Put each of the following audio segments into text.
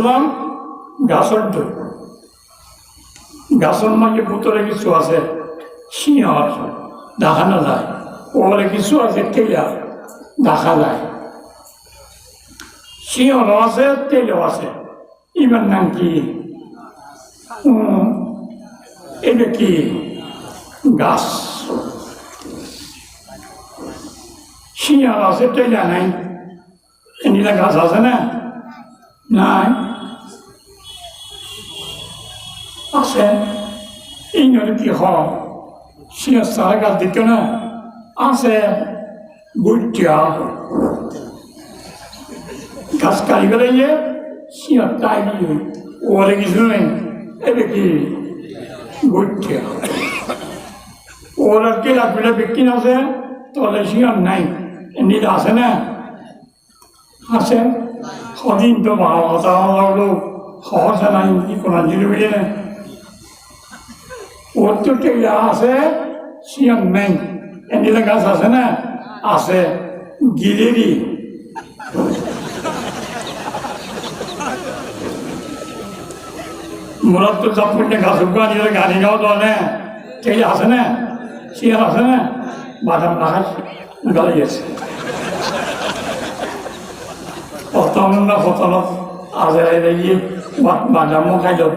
গেছিলাম গাছের দই, গাছের মাঝে ভিতরে কিছু আছে সিংহ দেখানো যায়, ওপরে কিছু আছে তেলা দেখা যায়, সিংহও আছে তেলও আছে। এবার নাম কি? এটা কি গাছ? সিংহ আছে তেলা নাই, এনিলা গাছ আছে না? নাই, আছে। এই কি হয় সিংহ সারা গাছ দিত না, আছে গুটিয়া গাছ কাটি ফেলে সিংহ তাই দিয়ে ওরে কিছু নেই। এটা কি গুটিয়া? ওরা কেলা পিলা বিক্রি আছে, তলে সিংহ নাই, এমনিতে আছে না? আছে। সদিন তো ভালো কথা হলো সহজে নাই কি কোনো জিনিস বুঝে না, ওর তো টেলা আছে সিংহ নেই, এমনিতে গাছ আছে না? আছে গিলেরি। মোরা তো সব করতে গাছ উগানি গাড়ি গাও তো না, টেলা আছে না? সিংহ আছে না? বাদাম গাছ গাড়ি আছে প্রথম না প্রথম আজের গিয়ে বাদামও খাই লোক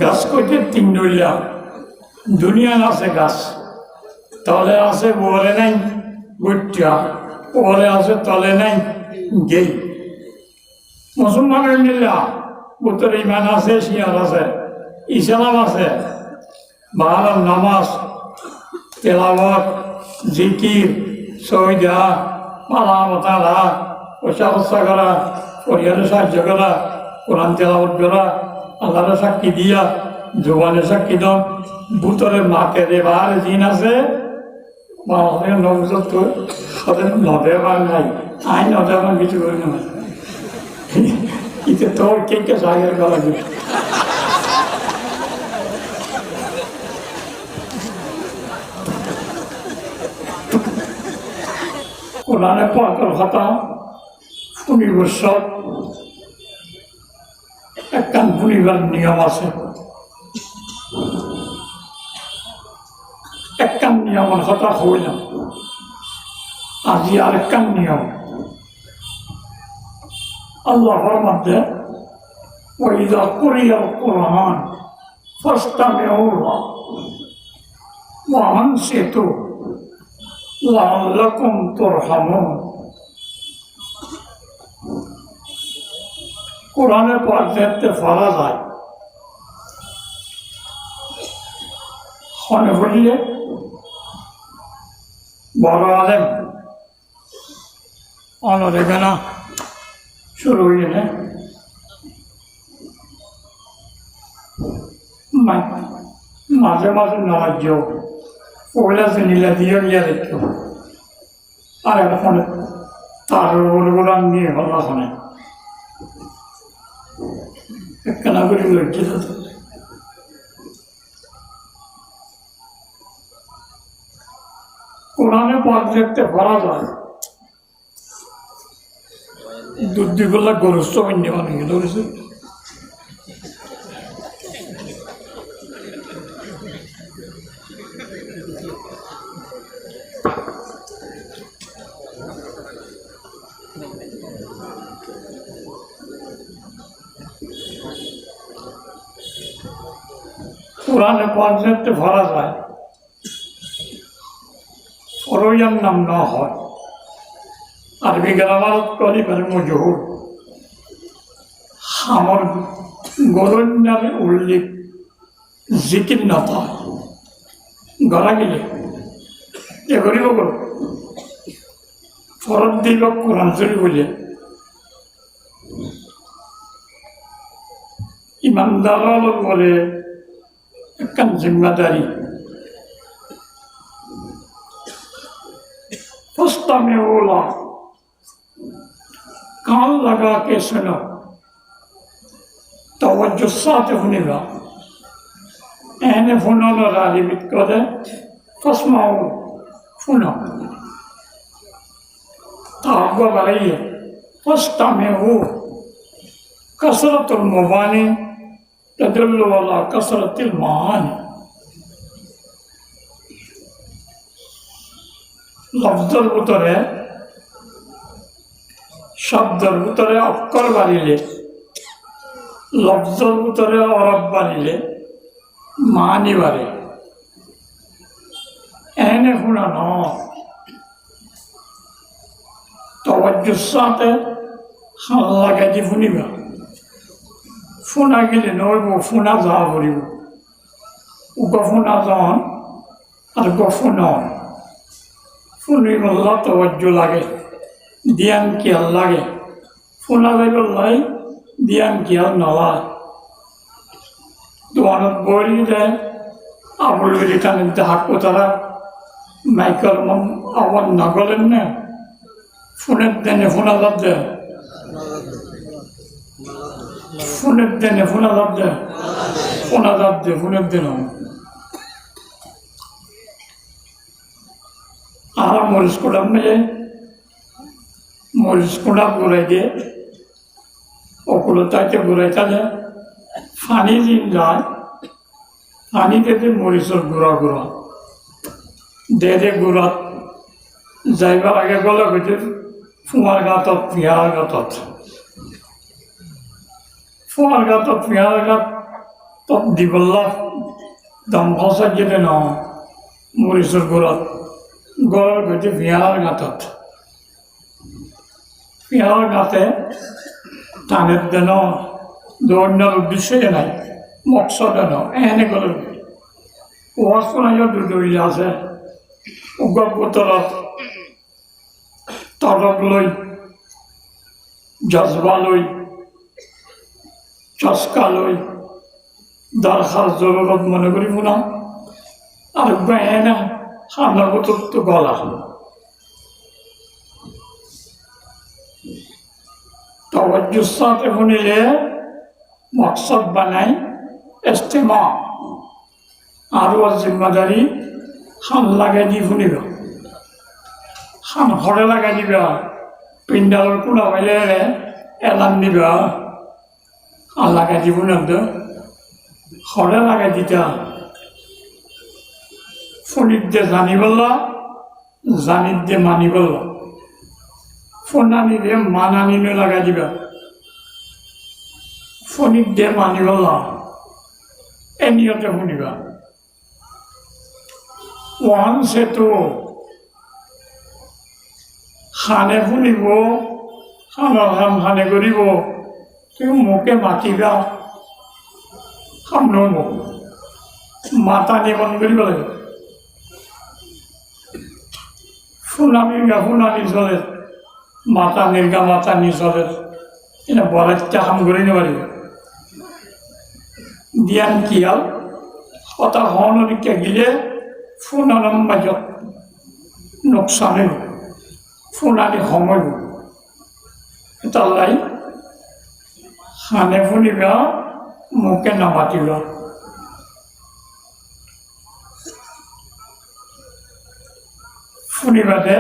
গাছ করতে তিন ডইলা দুনিয়া আছে গাছ, তলে আছে বলে নাই গুটিয়া, ওরে আছে তলে নাই গেই। মুসলমানের মিল্লা উত্তর ইমান আছে, শিয়ার আছে, ইসলাম আছে, বাহার নামাজ তেলাওয়াত জিকির সহিদা মালা মতালা পয়সা খরচা করা, পরিবারের সাহায্য করা, কোরআন তেলাওয়াত করা, আল্লাহর সাক্ষী দিয়া জোবানের সাক্ষী দাও, ভূতরে মাকে দেবার দিন আছে নদেবার নাই, আইন নদেবার কিছু করে না, কিন্তু তোর কে কে জাগের গলা দিবে। কোরআনে পাকের কথা শুনিবার সব একখান শুনিবার নিয়ম আছে, একখান নিয়মের কথা হইলাম, আজি আরেকখান নিয়ম। আল্লাহর মধ্যে ওয়াইযা কুরিয়াল কুরআন ফাসতামিউ লাহু ওয়া আনসিতু লাআল্লাকুম তুরহামুন। কোরআনে পাক দেখতে পারা যায়, মনে পড়লে বড় আলেম অনরেখানা শুরু হয়ে গেলে মাঝে মাঝে নামাজ ওগুলা সে নীলা দিয়ে গিয়ে দেখতো, আর এখন তার ওগুলা নিয়ে হল ওখানে একখানা করে লজ্জিত। কোরআনে পাক দেখতে পারা যায়, দুধ দিগুলা গরুস্থ অন্য অনেক ধরেছে। কোরআনে পাক দেখতে পারা যায়, ফরইয়ার নাম না হয়, আরবি গ্রামারত কলিবার মজহুর আমার গরণ্যার উল্লেখ জিকির না হয়, গড়া গেলে এ করিব ফরত দিব কোরআন শরীফ বলে ইমানদার বলে একখান জিম্মাদারি। ফাসতামিউ লাহু, कान लगा के सुनो, तवज्जो साथ सुनेगा, एने फुनो राली बित करे फसमाओ फुनो, তাওবা বাড়াইয়ে ফাস্তামিউ কাসরাতুল মুবানি তাদুল্লু আলা কাসরাতিল মাআনি। লফজের ভিতরে শব্দের ভিতরে অক্ষর বাড়িলে, লফজের ভিতরে অরব বাড়িলে মানি বাড়ে। এনে শুনানো তওয়াজ্জুর সাথে হাল লাগাই দি শুনিবা। শুনা গেলে নইব, শুনা যা করিব। গফুনা জন আর গফুন শুনি বললা তওয়াজ্জু লাগে, ধ্যান খেয়াল লাগে। শুনা যাই বললাই ধ্যান খেয়াল নলায়। দোয়ানত বই দেয় আবুল বেরি টানের হাত কোথারা মাইকেল আবার না গলেন না ফোনের দেনে ফোনা যাব দেয়, ফোনের দেনে ফোনা যাব দেয়, ফোনা যাব দে ফোনের দেন। আর মরিচ কোটাম নেই, মরিচ কোটা ঘুরাই দিয়ে ওগুলো তাইতে ঘুরাই থাকে ফানি দিন যায়। পানি দিতে মরিচের গুঁড়া গুঁড়া দে গুঁড়াত যাইবার আগে গলে গেছে ফুয়ার গাঁতত পিঁয়ার গাঁতত, ফুয়ার গাঁতত পিঁয়ার গাঁত তত দিবল্লা দম খসাই যেতে ন মরিচের গুঁড়াত গড় গেছে পিঁয়ার গাঁতত। পিঁয়ার গাঁতে টানের দেন দৌড়ানোর উদ্দেশ্যই নাই, মকসদ এনে গেল ওয়াজ শোনাইও দুইটা আছে। উগর বোতলত তরক লই, জজবা লই, চস্কা লই, দরখার জরুরত মনে করি না। আর এনে সামনের বোতল তো গলা তওয়াজ্জুর সাথে শুনিলে মকসদ বানাই ইস্তেমা। আরও জিম্মাদারি খান লাগাই দি শুনিব, খান ঘরে লাগাই দিবা। পিণ্ডালৰ কোনা পাইলে এলান দিবা, খান লাগাই দিব না ঘরে লাগাই দিতা। ফোনিত দে জানি বললা, জানিত দে মানি বললা। ফোনানি দে মানানি লাগাই দিবা, ফোনিত দে মানি বললা এ নিয়তে শুনিবা। ওয়ান সেতু খানে শুনিব, খানৰ কাম খানে কৰিব। তুমি মোকে মাতিবা, খাম মোক মাতা নিবন কৰিব লাগিব। শুনামি গা শুনানি চলে, মাতা নিৰ্গা মাতা নি চলে। এটা বৰাইটা কাম কৰি নোৱাৰিব। ধ্যান কিয়াল হতা হনকে গিলে ফোনার মাজত নোকসান হইব, ফোনানি সময় তালাই খানে শুনিবা মোকে নামাতিবা। শুনিবাতে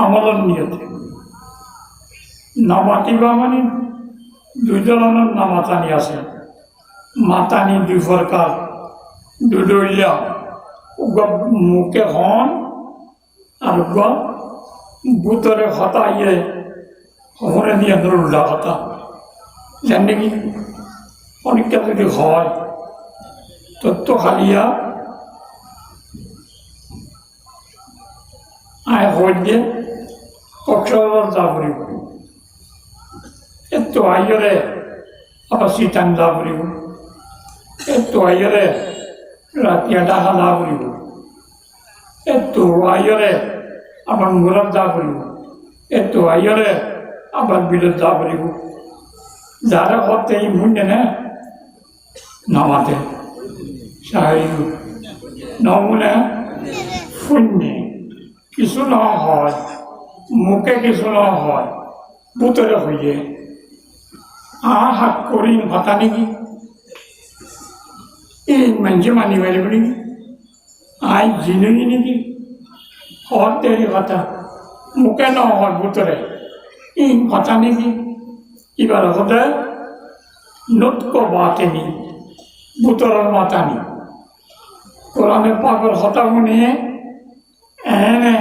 আমলৰ নিয়তে নামাতিবা মানে দুই ধৰণৰ নামাতানি আছে। মাতানি দুই প্রকার, দুদলীয়। মুখে হন আর ভূতরে হতা ইয়ে হরে নিয়ে উল্টা কথা জানি কি অনেকটা যদি হয় তত্ত্ব খালিয়া আয় হয়ে কক্সবাজার যা করিব, এত আইরে আবার সিটান যা করিব, এত আইরে রাতিয়া ডাকা যা করিব, এত আইরে আবার মুরাদ যা করিব, এত আইরে আবার বিলত যা করিব। যারা করতে এই মুন্ডে না নামাতে সাহায্য নমুনা শূন্যে কিছু ন হয়, মুখে কিছু ন হয়, ভূতরে হইয়ে হাত করি ভাতা নাকি এই মানুষে মানি পারিব নাকি আই জিনুই নাকি হর দেরি কথা মুখে নহয় ভিতরে ইন কথা নেকি এবার হতে নটক বাতেনি ভিতরের মাথা নি কোরআনের পাগল হতা শুনিয়ে এনে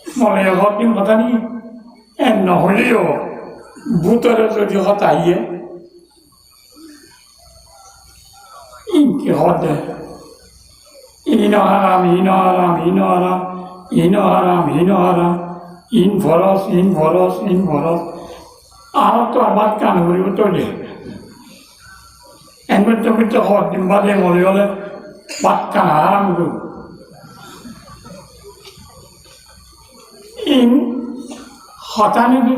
মনে হতিম কথা নি এন নহলেও ভিতরে যদি হতা ইয়ে ইনকি হতে ইনো হারাম ইনো হারাম ইনো হারাম ইনো হারাম ইনো হারাম ইন ভরস ইন ভরস ইন ভরস আর তো আমার কান করিব তৈরি এমন তুমি তো হদিন বাদে মরে হলে বাদ কান হারাম করব ইন হতা নেকি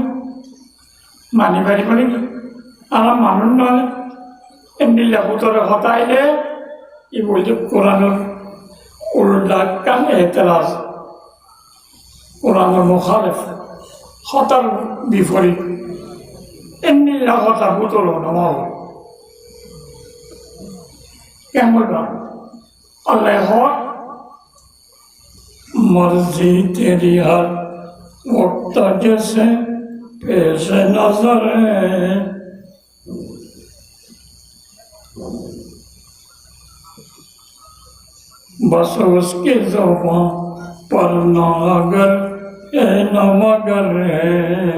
মানি পারিব নেকি আর মানুষ নহলে এমনি লেবুতরে হতাইলে ই বলছে কোরআনের উল্টা কান এতরাজ কোরআনের মুখালেফ হতার বিপরীত এমনি হতা বুতল নমাল কেমন আল্লাহ হক मर्जी तेरी हर वक्त जैसे पेश नजर है बस उसके ज़ुबान पर ना अगर ए न मगर है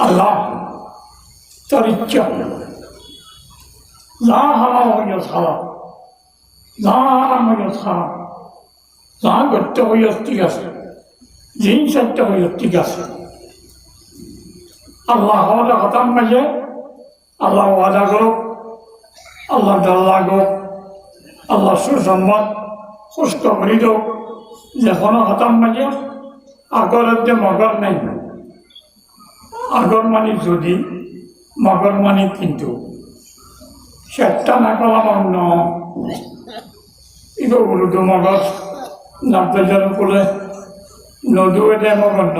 अल्लाह तेरी इच्छा ला हला हो या साला ला हराम हो या साला ला गट्टे हो या तिगासे जिन सत्य हो या तिगासे अल्लाह वादा खत्म में जे अल्लाह वादा करो अल्लाह डल्ला गो अल्लाह सुसंबाद खुशखबरी दो যখন খতম মাঝে আগরের যে মগর নাই আগর মানে যদি মগর মানে কিন্তু সেটা না করলাম অন্য ইগো বলুদ মগর নাবদার বলে নদু এদের মগর ন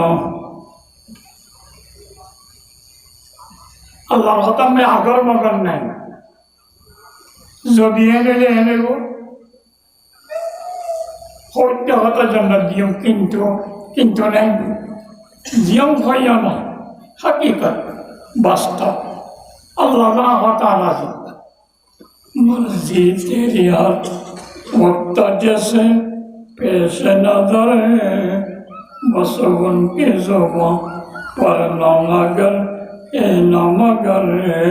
আল্লাহর খতমে আগর মগর নাই যদি এনেলে এনেব সত্য কথা জন্য দিয়ম কিন্তু নাই জিয়ম হইও না হাকিকত বাস্তব আল্লাহ হতা রাজি मर्जी तेरी हर वक्त जैसे पेश नजर है बस उनके ज़ुबान पर न मगर ए न मगर है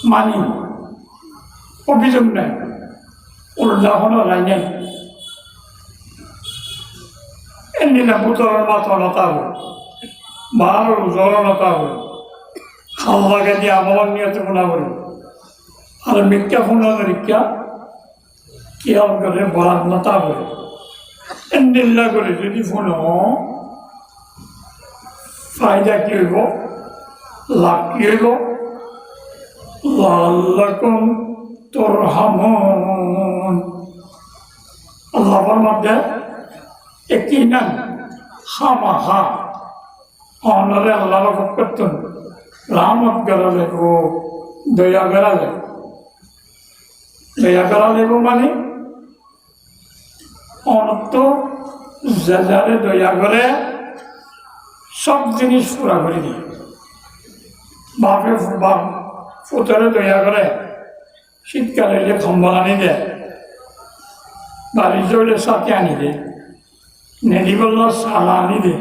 मानी অভিযোগ নাই উল্টা হলো নাই এমনিলা বুতরের মাথা নতাব বাহার জ্বর নতাব খাল্লাকে দিয়ে আমল নিয়ে শোনা বলি আর মিথ্যা ফোন রিক্যা খেয়াল করে বরাদ নতা বলে এমনিল্লা করে যদি ফোন ফায়দা কি হইব লাভ কি হইব লাল্লাকুম তুরহামুন আল্লাহর মধ্যে একই নাম খামাখা অনরে আল্লাহর করতেন রহমত করালে ও দয়া করালে দয়া করা লেব মানে অনত যারে দয়া করে সব জিনিস পুরা করে দিয়ে বাপে বাপ পুতরে দয়া করে শীতকালে এলে কম্বল আনি দেয় বাড়ি চলে সাথে আনি দেয় নেডিবল্ল সালা আনি দেয়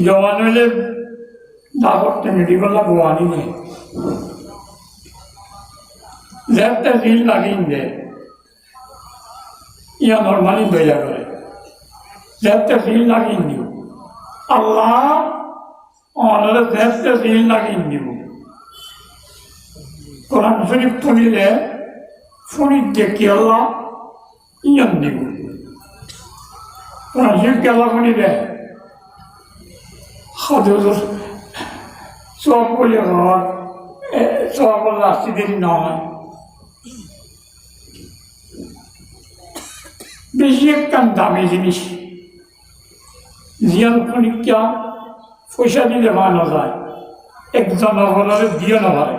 জওয়ান হইলে দাবরতে নেডিবল্লা গো আনি দেয় লেপটা রিল লাগিয়ে দেয় ইয়া নর্মালি দয়া করে লেপটা রিল লাগিয়ে দিব আল্লাহ অনারে লেপটা রিল লাগিয়ে দিব কোরআন শরীফ পড়িলে ফোনির দেখি আল্লাহ ইয়ান দিব কোরআন শরীফ আল্লাহ পড়িলে হাদুর সব বলে ঘর সব রাস্তি দেরি নয় বেশি একটা দামি জিনিস জিয়ান পরীক্ষা পয়সা দিলে বানানো যায় একজন অবলরে দিয়ে না পারে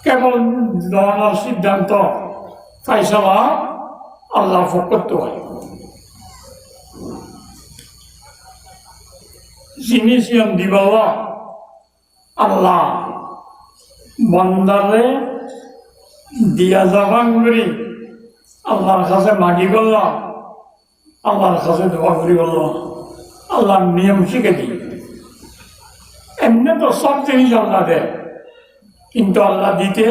কেবল দেওয়ানোর সিদ্ধান্ত ফাইসালা আল্লাহ করতে হয়। জিনিস দিবাল্লা আল্লাহ বন্দারে দিয়া যাবান করি আল্লাহর কাছে মাগি করল, আল্লাহর কাছে দোয়া করি বলল, আল্লাহর নিয়ম শিখে দিই। এমনি তো সব জিনিস আল্লাহ দেয়, কিন্তু আল্লাহ দিতে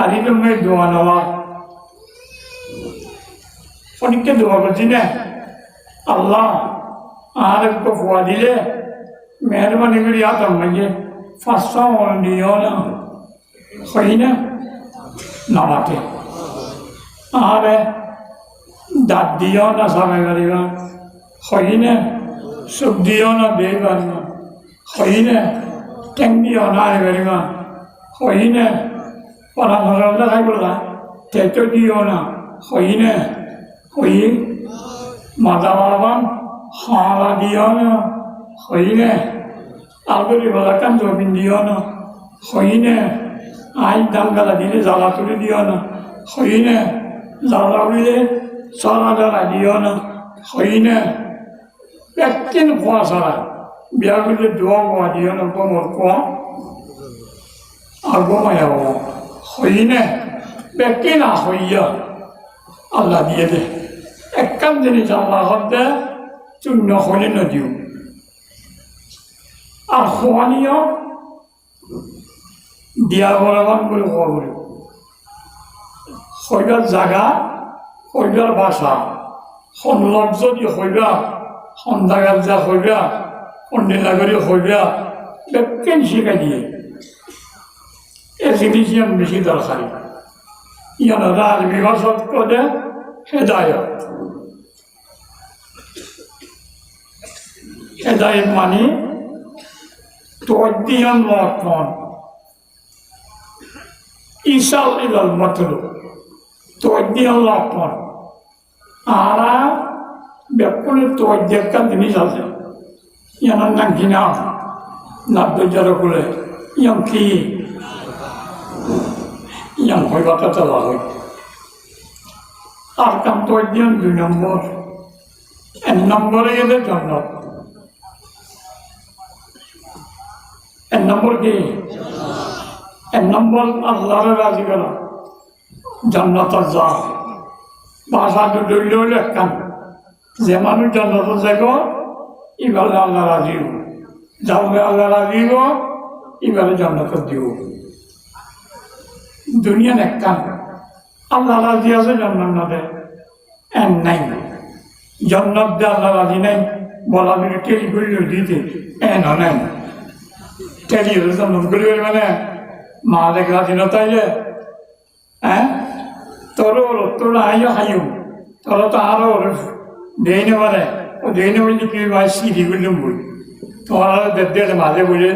আর এরকমের দোয়া নেওয়া অনেককে দোয়া করছি না, আল্লাহ আর একটু ফোয়া দিলে মেহরবানি করি আতাম মাঝে 500 দিও না, হয় না নামাতে আর দাঁত দিও না সামনে গাড়িবা, হয় না সুখ দিও না বে গাড়িবা, হয় না ট্যাং দিও না গাড়িবা, হয় না পরামর্শ খাইব না তেতো দিও না, হয় না হই মাদা বাবান হাওয়া দিও না, হয় না আলগরি বলা কান জমিন দিও না, হয় না আই দাম গালা দিলে জ্বালা তুলে দিও না, হয় না জ্বালা উড়িলে চলা জ্বালা দিও না, হয় না একদিন খোয়া ছাড়া বিয়া করলে দোয়া কোয়া দিও না, কোমর কোয়া আর গোমায়া বাবা, হয় না ব্যক্তি না হইয়া আল্লাহ দিয়ে দে। একখান জিনিস আল্লাহ হতে চূন্য হলে নদীও আর খোয়ানিও দিয়া বলবান বলে খোয়া বলি, হইবার জাগা হইবার ভাষা সংলগ্ন যদি হইবা সন্ধ্যাগার যা হইবা কন্ডিলাগরি হইবা ব্যক্তিন শিখাই দিয়ে এই জিনিস ইয়ান বেশি দরকারি। ইয়ান আরবি ভাষাত করে হেদায়ত, হেদায়ত মানে তদ্দিয়ান লক্ষণ ইসাল ইলাল মাতলুব, তদ্দিয়ান লক্ষণ আর ব্যাপনের তদ্দি একটা জিনিস আছে, ইয়ানার নাম কিনা নাব্যজার করে ইয়াম কি ইয়াম হইবাটা চালা হয়। আর কাম তদ্দিয়ান 2 নম্বর, 1 নম্বরে গেলে জন্নত, 1 নম্বর কি 1 নম্বর আল্লাহরে রাজি করা জান্নাতের যা ভাষা দৈল হইল একখান, যে মানুষ জান্নাতে যাইব এবারে আল্লাহ রাজি হব, যাবে আল্লাহ রাজি হব এবারে জান্নাতে দিব। দুনিয়ার একখান আল্লাহ রাজি আছে জান্নাত না দেয় এন নাই, জান্নাত দিয়ে আল্লাহ রাজি নাই বলা মেরে টেলি করিল দিতে এন নাই, টেলি জান্নাত করি মানে মা দেখ রাজি না তাইলে হ্যাঁ তোরা আইও খাইও তোরা তো আরো দেই না মানে ও দেই না বললে কি ভাই সিঁড়ি করলাম বই তোমার দেড় মাঝে বলে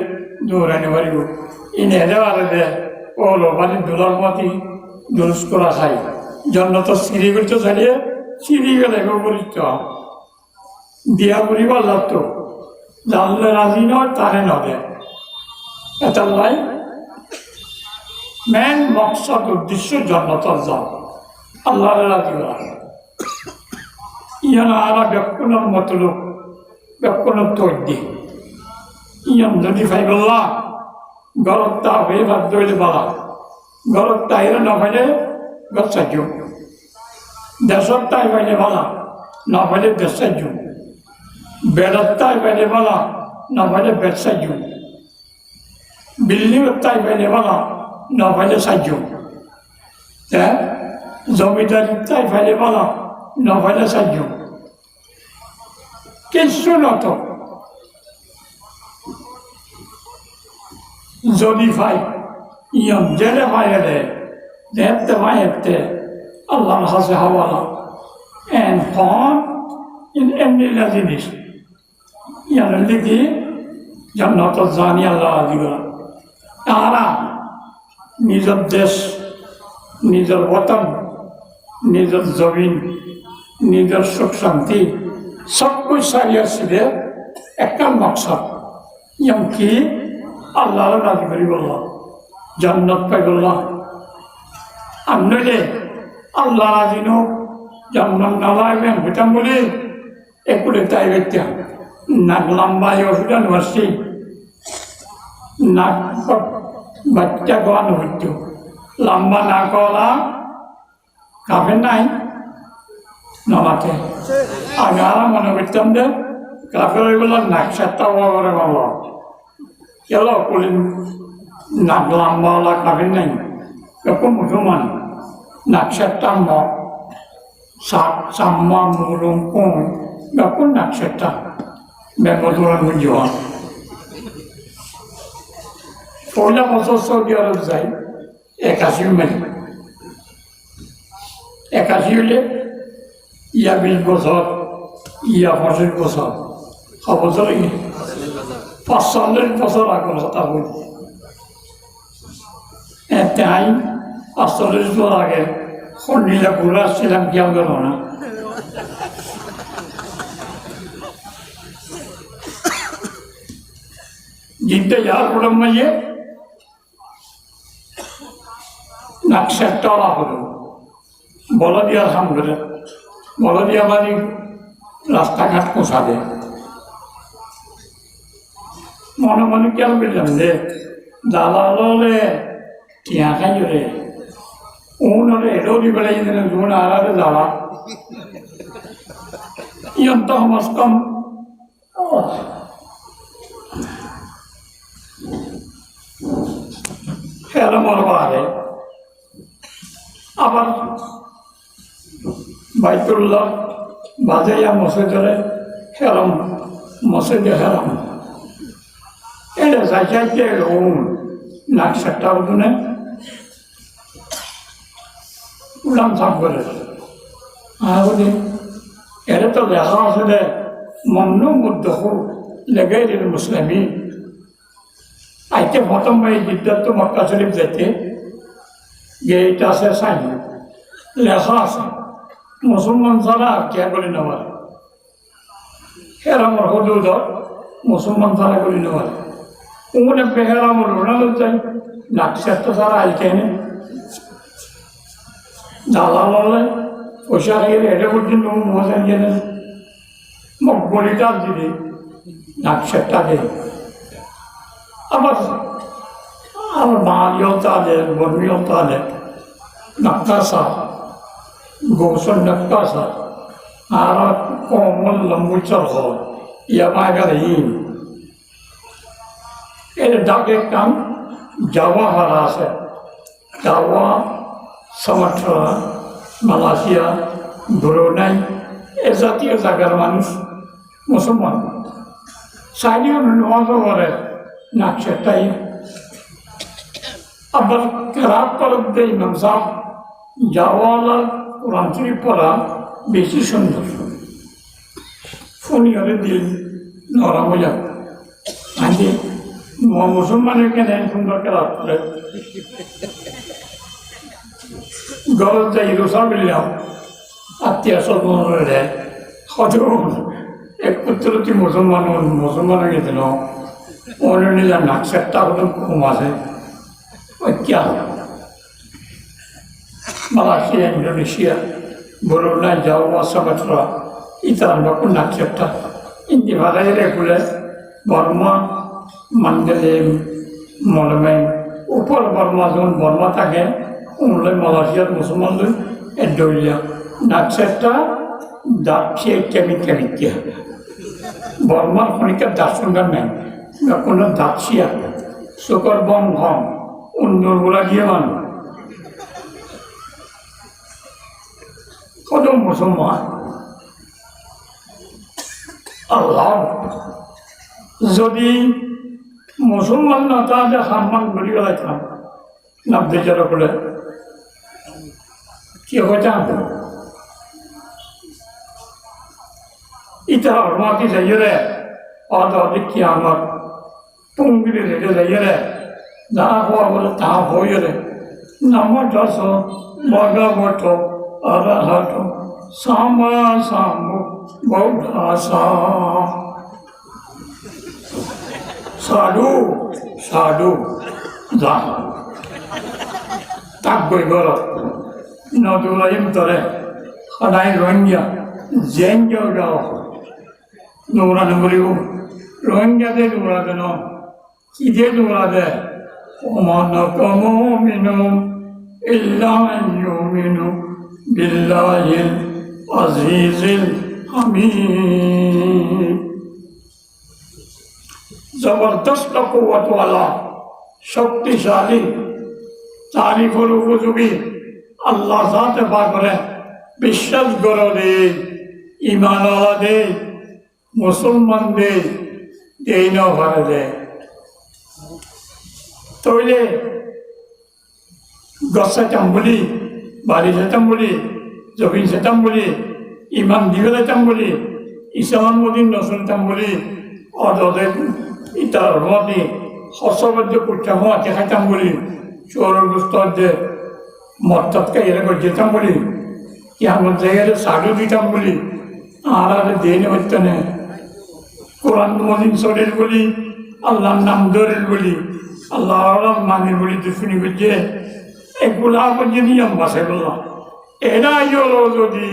দৌড়ানি পারিব ই নেদে পারে দে ও লোপানি দোলার মাতি দুরুস করা খাই জন্য তো সিঁড়ি করতে চালিয়ে সিঁড়ি গেলে পরিচিত দিয়া করিবার লাগতো, জানলে রাজি নয় তারে নদে এটার লাই মেন মকসদ উদ্দেশ্য জন্নতর যাও আল্লাহরে রাজি করা। ইয়ান আরা ব্যাকুণের মতলব ব্যাকুণের তৈরি ইয়ান যদি ফাইবল্লাহ গরত তা হয়ে বাদ দইলে বালা গরত তাইরে না ফাইলে গচ্ছাজ্য দেশত তাই পাইলে বালা না পাইলে দেশাজ্য বেড়ত তাই পাইলে বালা না পাইলে বেড়সাজ্য বিল্ডিং তাই পাইলে বালা না পাইলে সাহায্য, জমিদারি তাই পাইলে বালা না পাইলে সাহায্য, কিছু নত যদি পাই ইয়ম জেলে পাইলে দেখতে পাইতে আল্লাহর কাছে হাওয়ালা এন ফন এমনিলা জিনিস ইয়ার লিখি জান্নাত জানি আল্লাহ রাজি করা। তারা নিজের দেশ নিজের বতন নিজের জমিন নিজের সুখ শান্তি সব কিছু সারিয়া ছিল একটা মকসদ ইয়াম কি আল্লাহর রাজি করি বললাম জান্নাত পাই বললাম। আর নইলে আল্লাহ রাজিনো যেমন নালাইবেন হইতাম বলে একটু তাই ব্যক্তি নাক লম্বাই ওষুধ বসছি নাক বাচ্চা গান হইত লম্বা নাক কাফের নাই নমাতে আগে আর মনে করতাম যে কাফের ওইগুলো নাক সাতটা করে বাবা কেন করিম নাক লম্বাওয়ালা কাফের নাই এরকম মুসলমান নাক সাতটা সাম্মা মুরুম কোন এরকম নাক সাতটা বেঙ্গল বুঝিওয়া পয়লা বছর সৌদি আরব যাই 81 মেলে 81 হলে ইয়া 20 বছর ইয়া 25 বছর বছর 45 বছর আগের কথা বলি তাই 45 বছর আগে সন্ধিলা ঘুরে আসছিলাম কেউ গেল না জিনটা যাওয়ার প্রথম মাঝে নাকশাটা হলো বলা দিয়া সামনে বলা দিয়া মানে রাস্তাঘাট পোষাবে মনে মনে কেন বললাম রে দালালে টিয়া খাই রে উনরে এটাও দি বেড়াই জুন আড়ারে দালা ইয়ন্ত সমাজ কম খেলা মরবা আরে আবার বাইতুল্লাহ বাজাইয়া মসজিদে হেরাম মসজিদে হেরাম এটা যাইতে নাক সাতটা উঠুনে উড়ান সাপ করে বলি এটা তো লেখা আছে যে মন্ন মুদ্দ লেগাই দিল মুসলিমি আইতে প্রথম এই বিদ্যার্থ মক্কা শরীফ যাইতে গেট আছে সাইন লেখা আছে মুসলমান ছাড়া কে করে নেওয়ার হেরামর হদুদ মুসলমান ছাড়া করে নেওয়ার উমনে হেরামর রোনাল যাই নাকশাটা ছাড়া আইতে নে দালালে পয়সা গেলে এটা পর্যন্ত মজা গেলে মকবলিটা দিদি নাকশাটা দেয় আবার আমার বাঙালিও তাদের বর্মীও তাদের নক্কাশা গোসল নক্কাশা আর কমল লম্বুচর হয় ইয়ামাগার হিম এর ডাকের নাম জাওয়া হারা আছে জাওয়া সামাট্রা মালয়েশিয়া ব্রুনাই এ জাতীয় জায়গার মানুষ মুসলমান চাইলেও নামাজও করে নাকশাটাই আবার কেরাত করব দেয় ইমাম সাহেব জাওয়ালা কোরআন শরীফ পড়া বেশি সুন্দর ফোনিয়রে দিল নরম হয়ে যাবে আজকে মুসলমানের কেন সুন্দর কেরাত করে গরজ যাই রোসা মিললাম আত্মীয় স্বজনের দেয় হয়তো এক পুত্রটি মুসলমান গেছিল ওনে নিলাম নাকশাটা হলো কম আছে क्या Malaysia, Indonesia, Brunei, Jawa, Sumatra, Itaran bakun nakshatra. Indi bhalai regular Burma, Mandalay, Molamay, upar Burma zone Burma থাকে উনলে মালয়েশিয়ার মুসলমানদের এডলিয়া nakshatra দাক্ষে কেমিকে বর্মার খনিকা দার্শনগার নেই কোনো দাক্ষিয়া শুকর বন ঘম উন্নরগুলা গিয়ে মান কত মুসলমান আল্লাহ যদি মুসলমান না তাহলে সম্মান করি গেলাম নাবদে যারা বলে কি হইতাম ইটা হরমাতি যাইরে অধিক কি আমার পুঙ্গিরি রেখে যাইরে যা হওয়া বলে তা হইরে নম দশ ভগবত অরহত সামা সামু বৌধাসা সাধু সাধু যা তাক বই গর নদুলাইম তরে সদায় রোহিঙ্গা জেনকেও গাও দৌড়ানো বলিব রোহিঙ্গাতে দৌড়া দেন কি দিয়ে দৌড়া দেয় ওমান কমিনু ইল্লা ইউমিনু বিল্লাহিল আজিজিল হামিদ। জবরদস্ত কুওয়াতওয়ালা শক্তিশালী তারিফের উপযোগী আল্লাহ জাতে পাকরে বিশ্বাস করো দে ইমানওয়ালা দে মুসলমান দে দেই না ভারে দে তইলে গছ চাইতাম বলি বাড়ি যেতাম বলি জমিন যেতাম বলি ইমান দিবে যেতাম বলি ইসলাম মদিন নচলতাম বলি অদে ইটার মতি সচবদ্ধ করতাম হাতে খাইতাম বলি চোরের গোস্তর যে মর্তাতকে এরকম যেতাম বলি কেমন জায়গায় সাধু দিতাম বলি আর দেন হইতে না কোরআন মদিন চলের বলি আল্লাহর নাম ধরের বলি আল্লাহ মানের বলি দুশ্মনী করছে এগুলা যে নিয়ম বাসে বললাম এরাই হলো যদি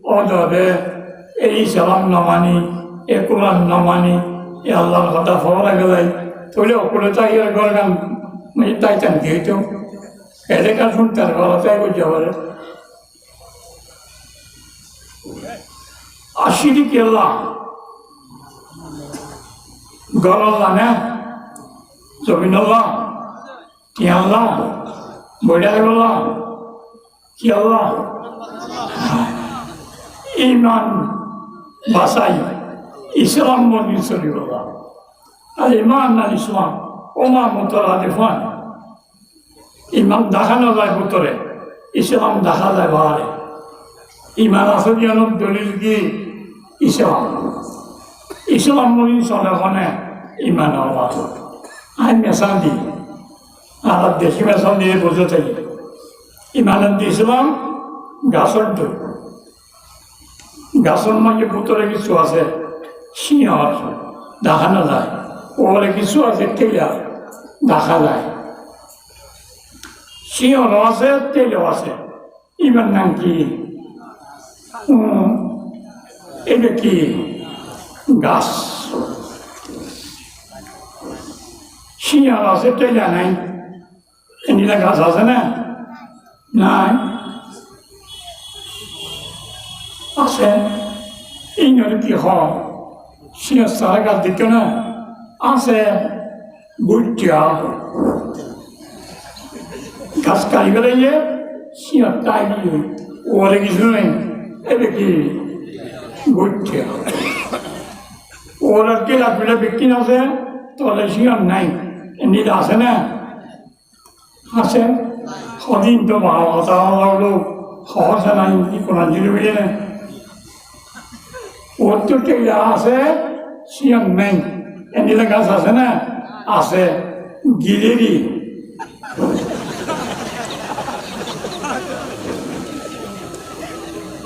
অদবে এই সালাম না মানি এ কোরআন না মানি এ আল্লাহর কথা ফওয়া গেলে তাহলে অকুলে তাই ঘর গান তাই চান দিয়েছ এলাকার শুনতে আর ঘর তাই করতে পারে আশিরি কেল্লা ঘর আল্লাহ না জমিন আল্লাহ কি আল্লাহ বইটা বললাম কি আল্লাহ ইমান বাসাই ইসলাম মন্দির চলি বললাম আর ইমান আর ইসলাম ওমা মতরা দেখান ইমান দেখানো যায় ভিতরে ইসলাম দেখা যায় বাহারে ইমান আসল দলিল কি ইসলাম ইসলাম মন্দির চলে ওখানে ইমান আল্লাহ আমি মেশান দিই আর দেখি মেশান দিয়ে বুঝে থাকি ইমানত ইসলাম গাছর দই গাছর মাঝে ভিতরে কিছু আছে সিংহ দেখানো যায় ওপরে কিছু আছে তেলা দেখা যায় সিংহও আছে তেলও আছে ইমান নাম কি এটা কি গাছ সিংহ আছে তেলা নাই এনিলা গাছ আছে না নাই আছে ইংরেজি কি হয় সিংহ সারা গাছ দিত না আছে গুটিয়া গাছ কাটি গেলে সিংহ তাই ওরে কিছু নেই এটা কি গুটিয়া ওরা কেলা পেলা ব্যক্তি আছে তাহলে সিংহ নাই এমনিতে আছে না আছে সদিন তো ভালো কথা হলো সহজে নাই কি কোনো জিরো বুঝে না ওর তো কেলা আছে সিংহ নেই এমনিতে গাছ আছে না আছে গিলেরি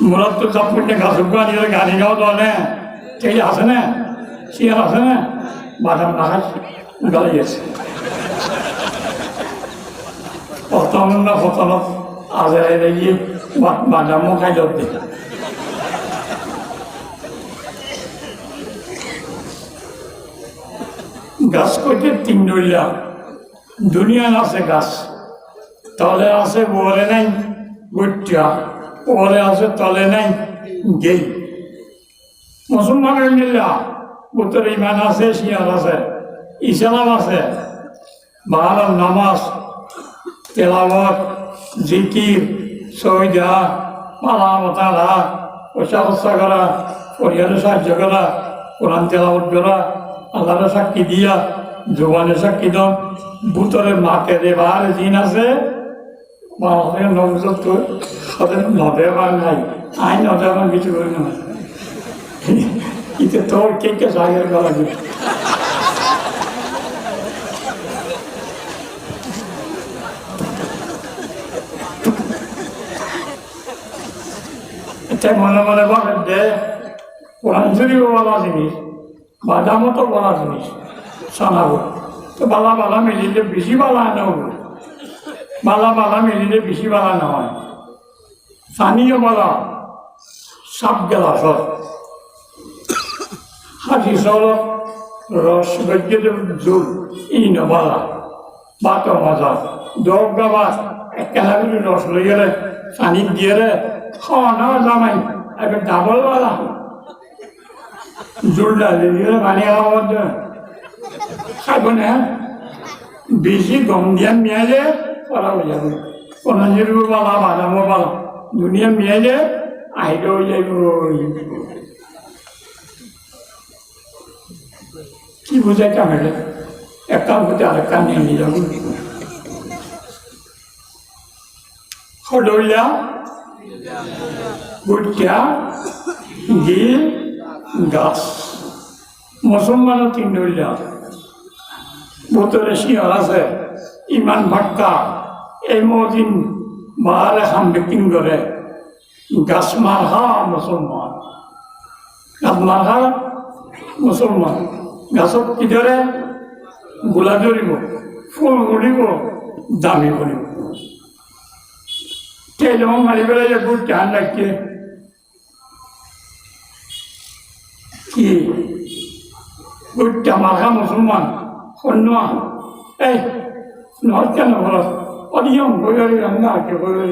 মোরার তো সব করতে গাছ নিজের গাড়ি গাও দলে কেলা আছে না সিংহ আছে না বাদাম গাছ গাড়ি আছে প্রথম না প্রথম আজরাই গিয়ে বাদামও খাই দে গাছ করতে তিন ডইলা দুনিয়ার আছে গাছ তলে আছে বলে নাই গুটিয়া ওরে আছে তলে নাই গেই মুসলমানের মিল্লা ভিতরে ইমান আছে শিয়ার আছে ইসলাম আছে বাহার নামাজ তেলাওয়াত জিকির সহিদা মালা মতালা পয়সা খরচা করা পরিবারের সাহায্য করা কোরআন তেলাওয়াত করা আল্লাহর সাক্ষী দিয়া জোবানের সাক্ষী দাও ভিতরে মাকে দেবার দিন আছে নবজত্তর তাদের নদেবার নাই আইন নদেবার কিছু করি না ইতে তোর কে কে জাগের গলা দিবে এটা মনে মনে ভাবেন যে কোরআন শরীফ বলা জিনিস বাদামও তো বলা জিনিস শোনাবো তো বালা বালা মিলিলে বেশি বালা নেব বালা বালা মিলিলে বেশি বালা নহয় স্থানীয় বলা সাপ গেলাস হাসি চল রস গজ্যের জোর ই নবালা বাত মজা দোক গাবা একেবারে রস লই গেলে পানি দিয়ে রে খাওয়া না জামাই এবার ডাবল বালা জোর ডালে দিয়ে পানি খাওয়ার খাইব না বেশি গম দিয়া মিয়াইলে করা হয়ে যাবে কোনো জিরু বালা বাদামো বালা দুনিয়া মিয়াইলে আহিলে হয়ে যাইব কি বুঝাই কামেলে এক কাম করতে আরেক কাম নিয়ে নিয়ে যাবো খডলিয়া গুটিয়া গিল গাছ মুসলমানও তিন ডলিয়া বোতলে শিয়াল আছে ইমান ভাক্কা এই মদিন বাহারে খাম বিকিং করে গাছ মারহা মুসলমান গাছ মারহা মুসলমান গাছত কিদৰে গোলা ধৰিব ফুল উৰিব দামী কৰিব তেল মাৰি পেলাই যে বহুত ধ্যান ৰাখে কি গুটা মাখা মুছলমান সৈন্য এই নহত কেন ঘৰত অধিক হৈ নাকে হৈ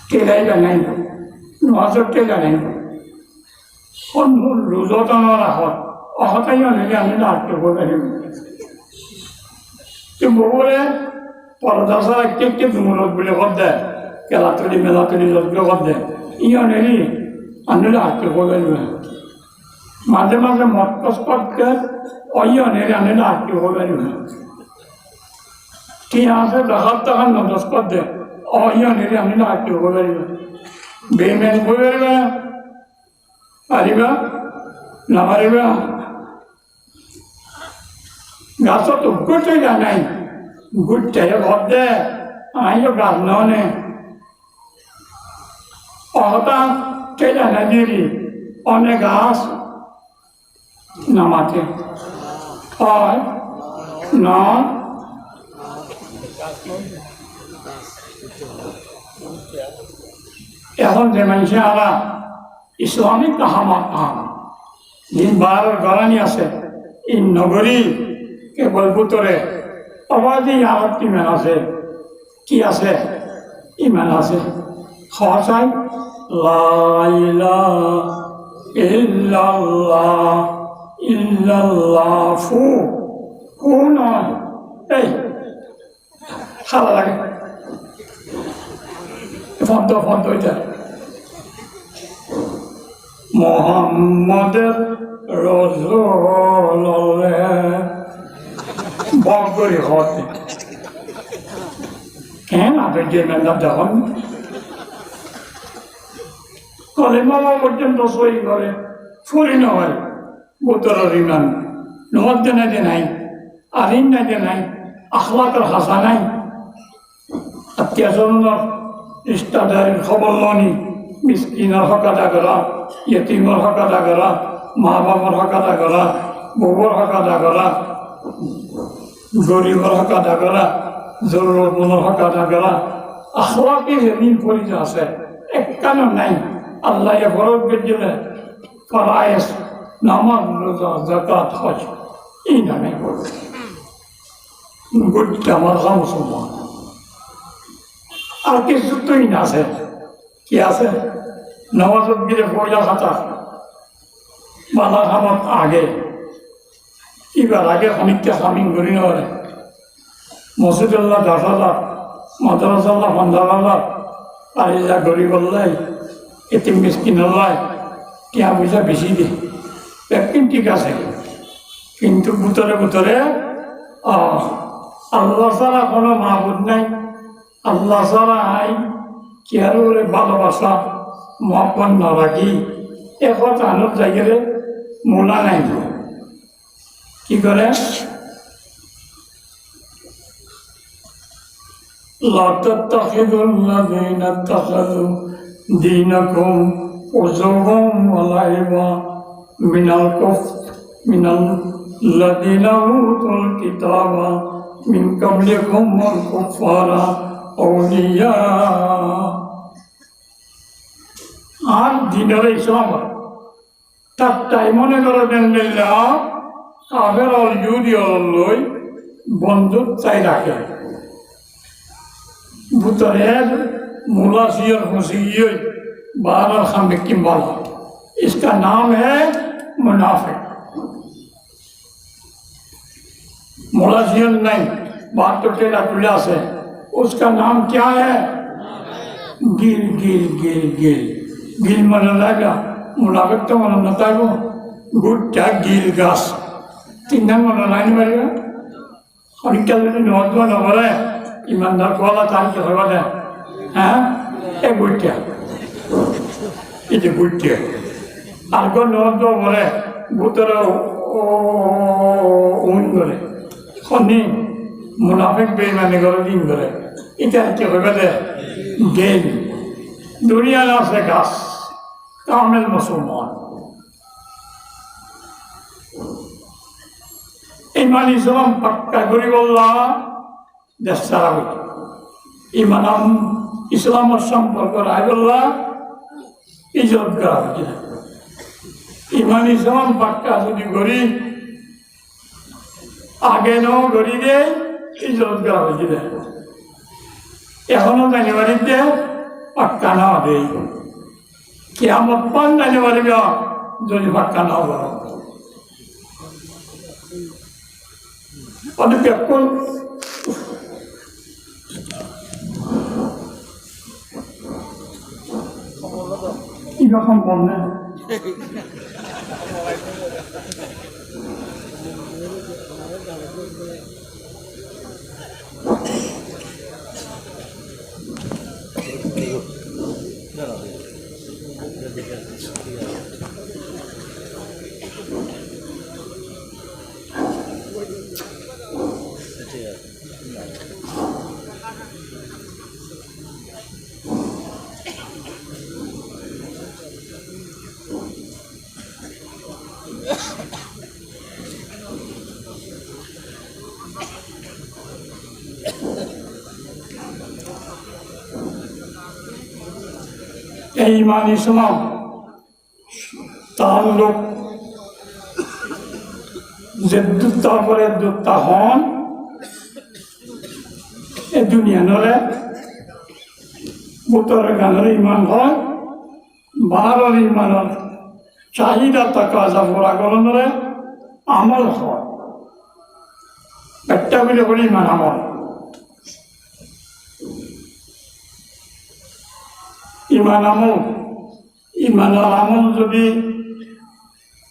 তেলাই জানাই নহত তেলাই সন্মুখ ৰোজতনৰ আহত অহতাই অনেকে আমি নাট্য করে বহুরে পর্দা ছাড়া কে দুমূলত বলে কর দেয় কেলাতলি মেলাতলি লজ্ঞ কর দেয় ইয়নেরই আমি নাট্য করে মাঝে মাঝে মৎকস করতে অয়নেরই আমি নাট্য করে ঠিক আছে দেখার তখন নজস কর দেয় অয়নেরই আমি নাট্য করে বেমেন করে পারিবা না পারিবা গাছত উৎকটে জানাই গুটাই ঘর দে আইও গাছ ননে অহতা কে জানা দিলি অনেক গাছ নামাতে হয় ন এখন যে মানুষে আলা ইসলামিক কাহামা দিন বারের গরানি আছে এই নগরী কেবল ভিতরে অবাধি আমার ইমান আছে কি আছে ইমান আছে সচাই ফু ফু নয় এই খালা লাগে ফন্ত ফন্ত হইতে মোহাম্মদের রসুলে বক করে হতে কেন আপনি যে মেন্দার যখন কলেমা পর্যন্ত সই করে ফুরি নয় বোতরের ইমান নহর দেনে যে নাই আলিন না যে নাই আখলাকের হাসা নাই আত্মীয়স্বজনের রিস্তাদারির খবর লনি মিসকিনের হক আদা করা ইয়তিমের হক আদা করা মা বাবার হক আদা করা বউর হক আদা করা গরিবের হক আদা করা জরুরতমন্দের হক আদা করা আখলাকে যেদিন পরিচয় আছে একখানো নাই আল্লাহ ফরজ দিলে ফরায়েজ নামাজ রোজা যাকাত হজ এই নামে গোটা মাথা মুসলমান আর কিছু তুই না আছে কি আছে নামাজত গিয়ে পয়লা খাতা বালা খামার আগে এবার আগে খানিকটা সামিন করি নয় মসজিদুল্লাহ 10,000 মাদ্রাসাল্লাহ 15,000 আর যা গরিব আল্লাহ এতিম মিসকিন আল্লাহ টিয়া পয়সা বেশি দিয়ে একদিন ঠিক আছে কিন্তু ভিতরে ভিতরে আল্লাহ ছাড়া কোনো মাহবুদ নাই আল্লাহ ছাড়া আই কি আর ভালোবাসা মহাপন না রাখি এখন আনত জায়গায় মোলা নাই কি করে لا تتخذوا الذين اتخذوا دينكم هزوا ولعبا من الكفر من الذين اوتوا الكتاب من قبلكم والكفار اولياء দিনের ইসলাম তারটাই মনে করে দেন কাফের অল ইউদি লই বন্দুক চাই রাখে भुतरेर मुलासी और मुसीई बारह खामे की माला इसका नाम है मुनाफिक मुलासियन नहीं बात तो टेढ़ा टुला से उसका नाम क्या है गिल गिल गिल गिल गिल मन लगा मुनाफिक तो मन नता को गुट्टा गिल गास तीन मन लाइन मरेगा और क्या नौजवान हो रहा है ईमानदार को अल्लाह ताला के हवा दे हैं एक गुट्टिया ये गुट्टिया आगो नौजो बोले भूतर उन बोले खनी मुनाफिक बेईमानी करो दिन बोले इतना क्या हवा दे गेम दुनिया ना से घास कामिल मुसलमान ईमान इस्लाम पक्का करी बोला देशारावी इमानम इस्लाम और संपर्क रायगल्ला इज्जत करा है इमान इस्लाम पक्का सुधी गरी आगे नो गरी दे इज्जत करा है एखोनो जानेवारी दे पक्का ना दे कियामत पान जानेवारी बा যদি पक्का ना हो और बिल्कुल 이거만 보면 ईमान इस्लाम ताल्लुक जिद्दुता परे दुत्ता हन ए दुनिया नरे बुतरे गानरे ईमान हन बाहर ईमान चाहिदा तकाजा पूरा करनरे আমল হয় একটা বলে বলি ईमान আমল ইমানের আমল যদি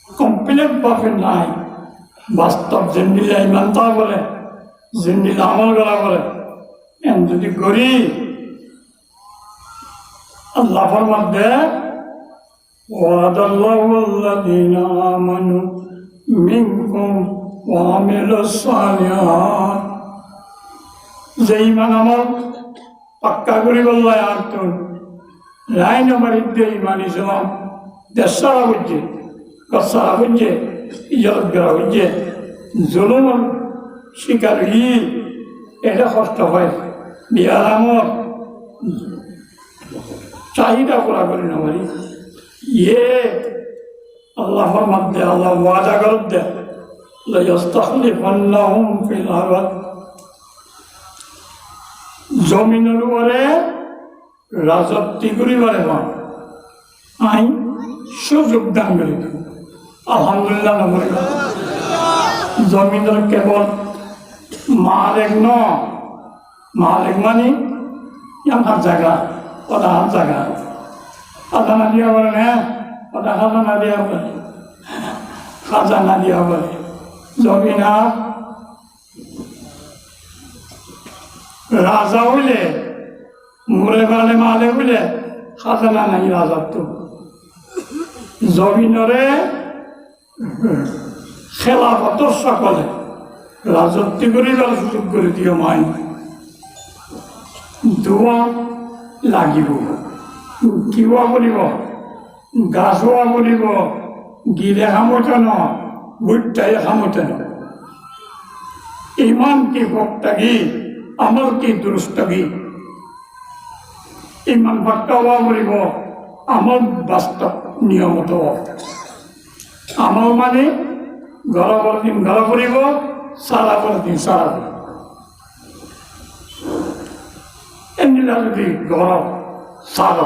কমপ্লিট ভাবে নাই বাস্তব জিন্দিলা ইমান তা বলে জিন্দিলা আমল করা বলে এম যদি করি আল্লাহ ফরমাতে ওয়াদাল্লাহু আল্লাযীনা আমানু মিনকুম ওয়া আমিলুস সালিহাত যে ইমান আমল পাক্কা করে বলল আর তো লাইন আমার ইদ্দে ইমান ইসলাম দেশারা হচ্ছে কসারা হচ্ছে ইজত করা হচ্ছে জুলুম শিকার এটা কষ্ট হয় বিয়ার আমল চাহিদা পুরা করি না পারি আল্লাহর মধ্যে আল্লাহ ওয়াদা করত দে লাইস্তাখলিফান্নাহুম ফিল আরদ জমিনের উপরে রাজত্ব করিবারে আইন সুযোগ দান করি আলহামদুলিল্লাহ জমিনের কেবল মালিক ন মালিক মানে আমার জায়গা ওটা আমার জায়গা খাজানা দিয়া বলে হ্যাঁ ওটা খাজানা দিয়া বলে খাজানা দিয়া বলে জমিন আর রাজা হইলে মরে গেলে মালে হইলে খাজানা নাই রাজত্ব জমিনরে খেলাফত সকলে রাজত্ব করিবার সুযোগ করে দিও মাই দোয়া লাগিব কিবা কৰিব গাছ হোৱা কৰিব গিলে খামতে ন গুটাই খামতে ন ইমান কি ভক্তাগী আমল কি দুরুস্তগী ইমান ভক্ত হওয়া কৰিব আমল বাস্তৱ নিয়মত আমল মানে গড় দিন গড় করিব সারা দিন সারা দিব এমনিলা যদি গড় সার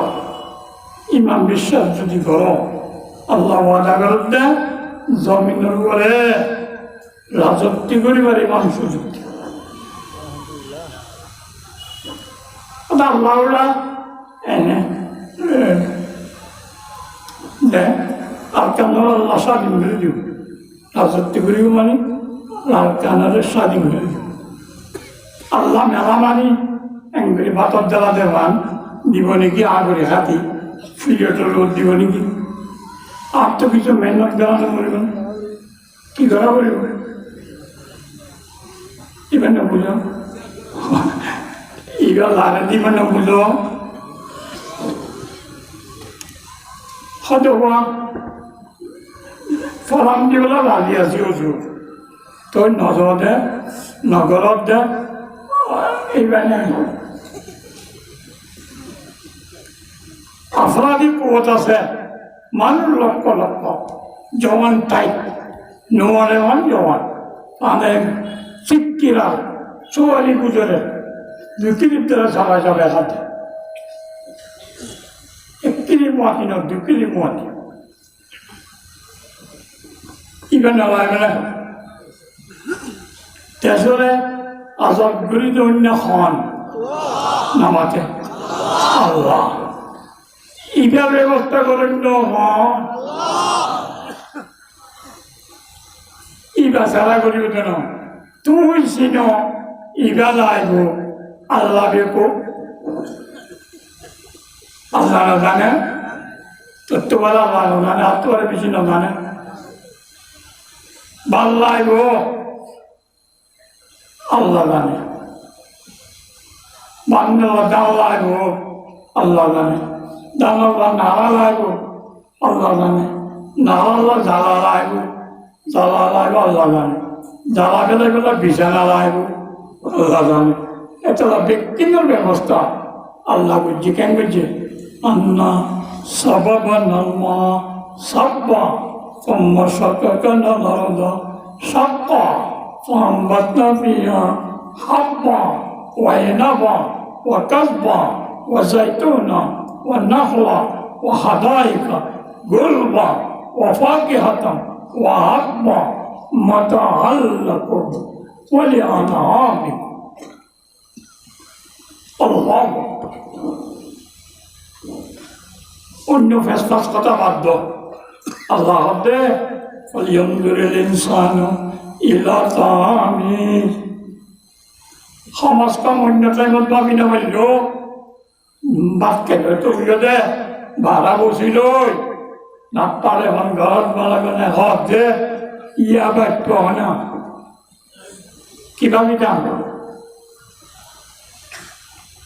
ইমান বিশ্বাস যদি গড় আল্লাহ ওয়াদা করত দে জমিনের উপরে রাজত্ব করিবার ইমান সুযোগ আল্লাহ এনে আর কেন আল্লাহ স্বাধীন করে দিব রাজত্ব করিব মানে লাল কানারের স্বাধীন করে দিব আল্লাহ মেলা মানি এঙ্গুলি ভাতর জ্বালা দেবান দিব নাকি আগরে হাতি ফিরিয়টের রোদ দিব নাকি আর তো কিছু মেহনত জ্বালানো করিব না কি করা করিব এবার না বুঝো এবার লাগান দিবেন না বুঝো হয়তো ফলাম দিবলা লাগি আছি ওষুধ তোর নজর দে নগরত দে এইবার আফরাদি কুয়ত আছে মানুষ লক্ষ লক্ষ জওয়ান টাইপ নোয়ান জওয়ান মানে চিক্কিরা চুয়ালি গুজরে 2 কিলোর দ্বারা চালা যাবে হাতে 1 কিলো মাটি না 2 কিলো মাটি ইবেন না তেসরে আজব গরিদ অন্য খান নামাতে আল্লাহ ইটার ব্যবস্থা করেন ইবা সারা করিব কেন তুই চিন ইবা লাইব আল্লাহ বেকো আল্লাহ না জানে তোমার আল্লাহ না জানে আর তোমার বেশি না জানে ভাল লাইব আল্লাহ জানে বান্দাল্লাহ দাল লাইব আল্লাহ জানে দানাল্লাহ নাড়া লাইব আল্লাহ জানে নাড়াল্লাহ জ্বালা লাইব আল্লাহ জানে জ্বালা গেলে গেলে বিছানা লাইব আল্লাহ জানে এটা ব্যক্তিগত ব্যবস্থা আল্লাহ বুঝছি কেন বুঝছে আন্না সাবাবানাল্মা সাব্বা ثم شققنا الأرض شقا فأنبتنا فيها حبا وعنبا وكذبا وزيتونا والنخلا وحدائق غلبا وفاكهة وحبا متاعا لكم ولأنعامكم الله অন্য ফেসফাস কথা বাদ দাও আল্লাহ হবে ফলিয়নজুরিল ইনসানু ইলা তাআমি সমাজ কাম অন্য টাইমত ভাবি না বলল ভাত খেলে তো বুঝে দে ভাড়া বসিল না পারে এখন ঘর বালাগনে হক দে ইয়া বাক্য হয় না কি ভাবি জান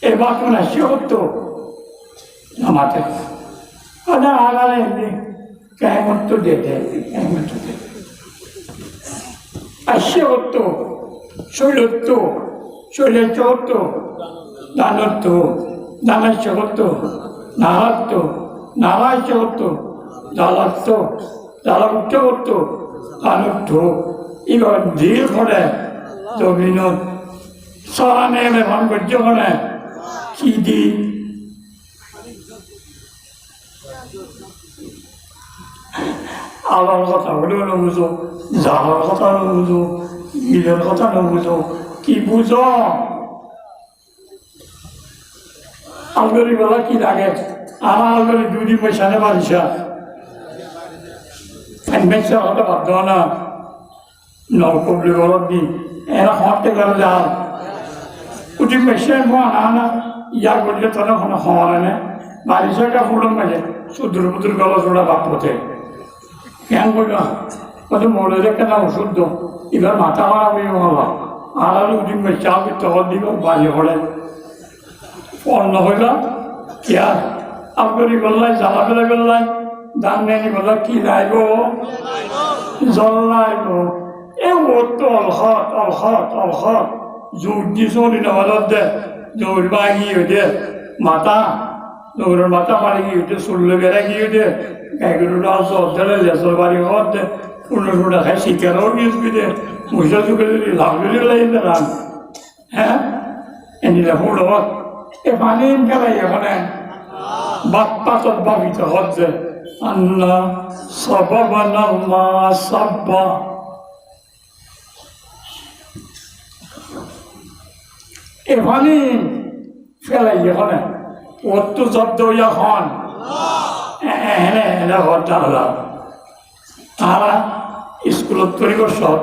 এবার কোন আসি হতো আমাতে ada hal ini kemet tu dia asyik tu sulit tu danut tu danai syurut tu narai syurut tu dalat tu danut tu iban deal kore dominot sarane memang berjone kidi আল্লাহর কথা হলেও না বুঝো জালার কথা না বুঝো ঈদের কথা না বুঝো কি বুঝো আলগরি বেলা কি লাগে আমার আলগরি 2 দিন পয়সা নে বাড়িছা ফ্যানবেক্সের কথা বাদ দেওয়া না নলকবলি বলদ দিন এরা হতে গেলে যাও কুটি পয়সা না ইয়ার বললে তো না কোনো খাওয়ারে না বাড়িছাটা ফুলন মাঝে সুদূর বুদুর গলা চোড়া বাপতে কেন বলল কত মরে রেখে না ওষুধ এবার মাথা খারাপ হয়ে গেল আর উঠি চাও তখন দিব বাড়ি হলে অন্য হইল কি আর আপনি বললাই জ্বালা ফেলে ফেললাই দান নেই বলল কি লাইব জল লাইব এ ও তো অলহত জোর দিছ দিন হলত দে জোর বাগি দে মাথা নগরের মাথা মারি গিয়ে চুল্লে বেড়া গিয়ে গাইগুলোটা অর্ধের লেসর বাড়ি হওয়ার পূর্ণ টুটা খাই শিকারও গিয়েছি দে মুসা চুকে যদি লাভলি লাগে রান হ্যাঁ এনিলে ফুল হত এ পানি খেলাই এখানে বাপ পাতত ভাবিত হচ্ছে আল্লাহ সবাবানা মা সাব্বা এখানে ফেলাই এখানে ওর তো শব্দ এখন এনে এনে ঘরটা হলাম তারা স্কুলত পরিবেশত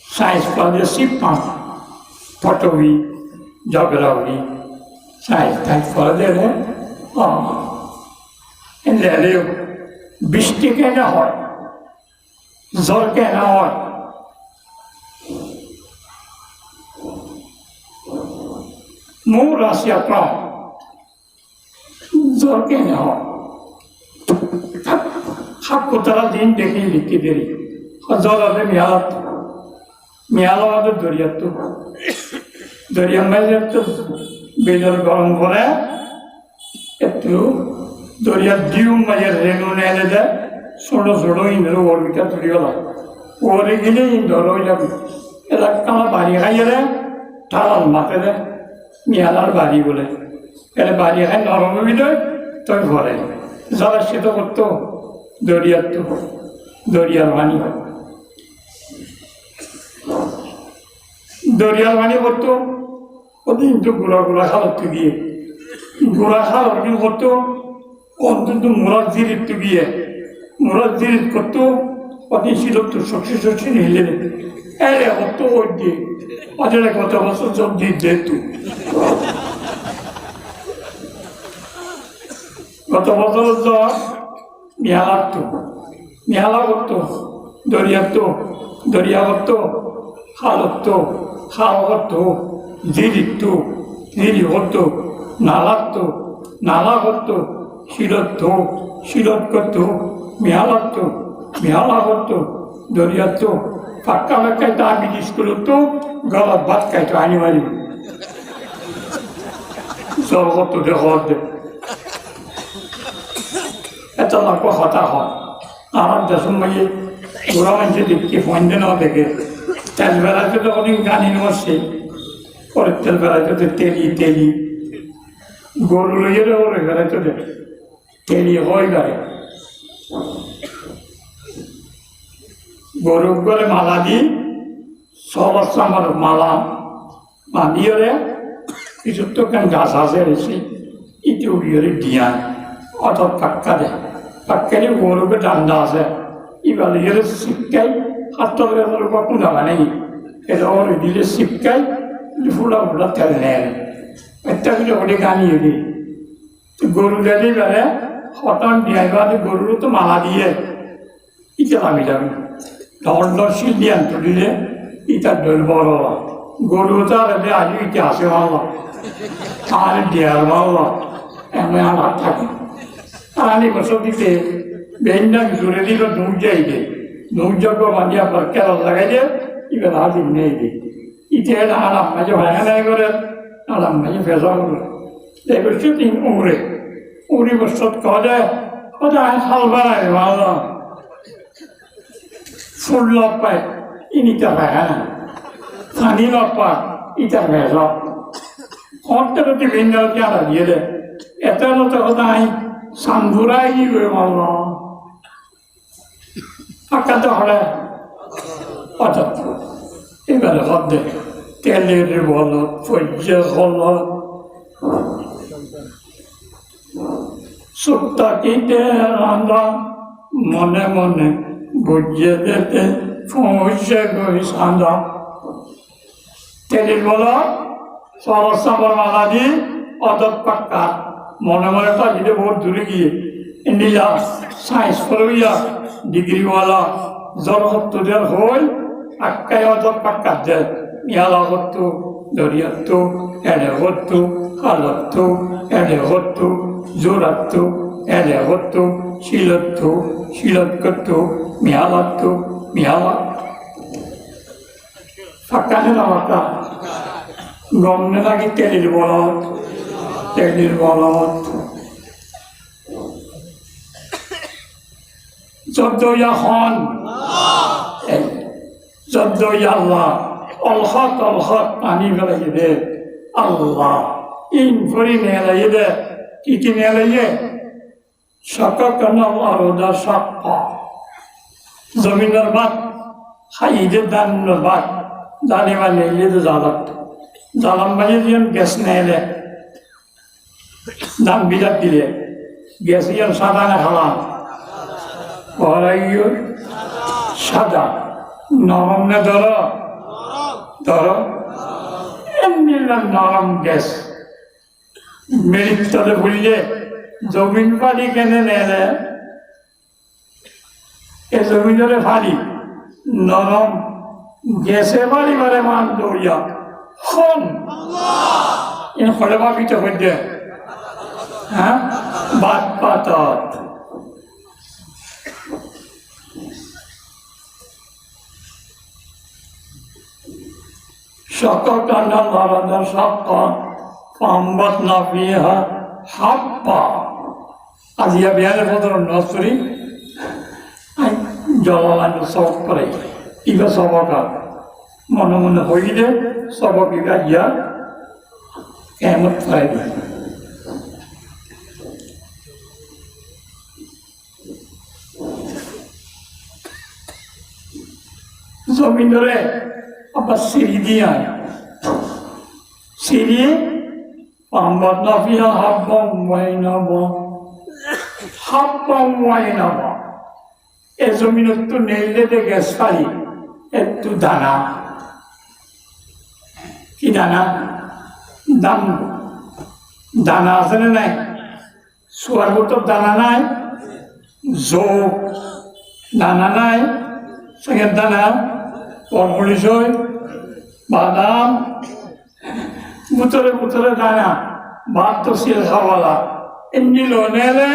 সায়েন্স কলেজে শিব পান ফটোবি জগরাবি সায়েন্স টাইপ কলেজে এলে বৃষ্টি কেন হয় জ্বর কেন হয় মূল রাশিয়া কম জ্বর কেন হয় সাক্ষতারা দিন দেখে লিখতে দেরি জ্বর আছে মেয়াল আমাদের দরিয়ার তো দরিয়ার মাঝে একটু বেজর গরম করে একটু দরিয়ার ডিউ মাঝে রেণু এনে দেয় ছোট ছোট ইন্দ্র ওরবিটা তুলি গেলাম ওরে গেলে ইন্দ্র হয়ে যাবে এলাকা আমার বাড়ি খাইয়ে দেয় ঠালাল মাতে দেয় মেয়ালার বাড়ি বলে এলে বাড়ি খাই নরম ভিতরে তোর ঘরে যারা সে তো করতো দরিয়ার তো দরিয়ার পানি দরিয়ার পানি করতো ওদিন তো গুড়া খালতো গিয়ে গুড়া খাল করতো অন্তত মোরার জিরিত তো গিয়ে মোরার জিরিত করতো ওদিন ছিল তো শক্তি নিলে এরে করতো ওই দিয়ে ওদের কত বছর সব দিয়ে যেত গত বছর জ্বর মেলা করতো দরিয়া করতো খাল করতো জিরি করতো নালা করতো শিলত করতো মেলা করতো দরিয়ার তো পাক্কা খাইতো আমি স্কুল তো গলার ভাত খাইতো আনি মারি জ্বর করতো দেখে এত লাখ হতা হয় আমার দেশের মাঝে বুড়া মানুষের দেখতে ফোন না দেখে তেল বেড়াইতে তো অনেক গানি নসছে পরে তেল বেড়াইতে তো তেলি গরু লইয়ে ওরে বেড়াইতে দে তেলি হয় গাড়ি গরু করে মালা দি সবস্ত আমার মালা বাঁধিয়ে কিছু তো কেন গাছ আছে এসে ইটি উড়িয়ে দিয়া অত পাক্কা দেয় পাক্কালে গরুকে ডান্ডা আছে এবার এর শিক্ষাই হাতটা কোনো জানা নেই এটা ওর দিলে শিক্ষাই ফুলা তেল নেয় একটা কিছু ওটি গানিয়ে দিই গরু দিলে বেড়ে হঠাৎ দিয়ে গরুরও তো মালা দিয়ে ইটা নামি যাবে ডর শিল দিয়ে আনতে দিলে ইটার দল বড় গরু তো আর আজ ইটা আসে মারলাম আর দেয়াল মারলাম এমন আমার থাকে আনি বছর দিতে বেঞ্জান জুড়ে দিল নৌজাগ্য বাঁধি আপনার কেরল লাগাই দিয়ে এবার হাজির নেই দিই ইতে আরাম মাঝে ভাঙা নাই করে আরাম মাঝে ভেজা করে এবার শুটিং উড়ি বছর কদে হাল বাড়ায় ভালো ফুল লপ পায় ইনিটা ভাঙা না পানি লপ পা ইটা ভেজা হরটা তো বেঞ্জাল কেনা দিয়ে দেয় এত তো কথা আই সান্দুরাই গিয়ে মারল আকাতে হলে অর্থাৎ এবারে হদ্দে তেলের বলত পর্যা হলত সুপ্তা কিতে রান্ধা মনে মনে বুঝিয়ে দিতে পৌঁছে গই সান্দা তেলের বলত সরসাবর মালা দিয়ে অদত পাক্কা মনে মনে তাকিয়ে বহুত দূরে গিয়ে ইন্ডিয়া সায়েন্স পড়িয়া ডিগ্রিওয়ালা জড়হত্তদের হই আক্কাই অজব পাক্কা দেয় ইয়ালা হত্তু দরিয়াত্তু এড়ে হত্তু হালত্তু এড়ে হত্তু জোরাত্তু এড়ে হত্তু শিলত্তু মিয়ালা পাক্কা নেই না পাক্কা গম নে নাকি তেলির বলত 14 খন 14 আল্লাহ অলহত পানি ফেলাই দে আল্লাহ ইন ফরি নেলাই দে কি নেলাই সকল সক্ষ জমিনের বাদ খাইদের দানের বাদ দানে বা নেইলে তো জ্বালাম বাজে যেন গ্যাস নেলে দান বিরাট দিলে গ্যাস যেন সাদা না খালাম সাদা নরম না ধর এমনি নরম গ্যাস মেরিট তলে ভুললে জমিন পানি কেনে নেলে এ জমিনের ফাড়ি নরম গ্যাসে বাড়ি বারে মান দৌড়িয়া খন ফলে ভাবিতে হইতে হ্যাঁ বাদ পাতত সকল কান্ডাল ধরনের সপ্ত পাম্বত না বিহা হাপ্পা আজিয়া বিহারের পদর নস্তরি জলালান্য সব করে ইবা সবকা মনে মনে হইলে সবকিকা ইয়া কেমন পাই জমিন ধরে আবার সিঁড়ি দিয়ে সিঁড়ি পাম্বত না বিহা হাপ্পা ওয়াইনাব এ জমিনত তো নেইলে দে গ্যাস পারি একটু দানা কি দানা দানা আছে না নাই সোয়ার গোটর দানা নাই যোগ দানা নাই সেকেন্ড দানা পরপরিচয় বাদাম বুতরে দানা ভাত তো সিল খাওয়ালা এমনি নেলে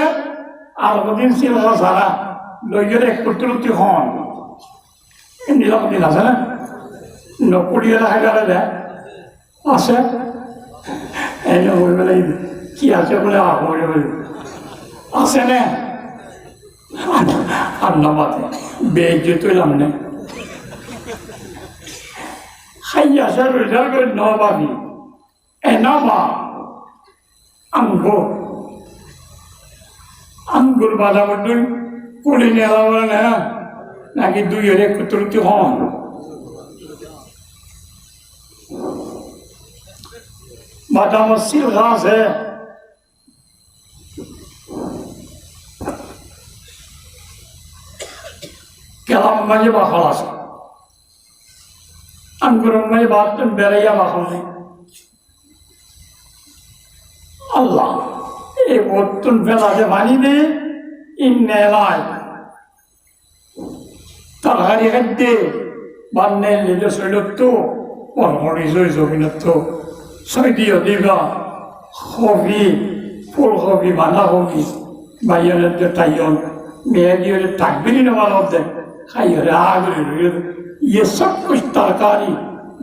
আর কদিন সিল খাওয়া ছাড়া লইয়ের এক প্রতিরুতি হন এমনি দিন আছে না নকুড়িয়ে দেখা গেলে আছে এই ওই বেলায় কি আছে বলে আছে না আর নবাতে বেজে তৈলাম না খাইয়া সে রেজাল্ট করে নবাবি এ নবা আঙ্গুর বাধা বড্ডই কুড়ি নেওয়া বলে না নাকি দুইয়ের এক ত্রুটি হন বাদাম সিল ঘাস है কেলাম মাঝে বাখল আছে আঙ্গুরের মাঝে বাদ বেড়াইয়া বাখল নেই আল্লাহ এই বর্তন বেলাতে বানি দে ইন্নেলায় তরকারি খাদ্যে বান্নে লিলে শৈলত পরমরি জয় জমিনত ছয়দিও দিবা কবি ফুলকবি বাঁধাকবি বাইরের তাইয়ন মেয়ে দিয়ে থাকবেনি নেওয়ার মধ্যে খাইয়ে আগরে ইয়ে সব কুছ তরকারি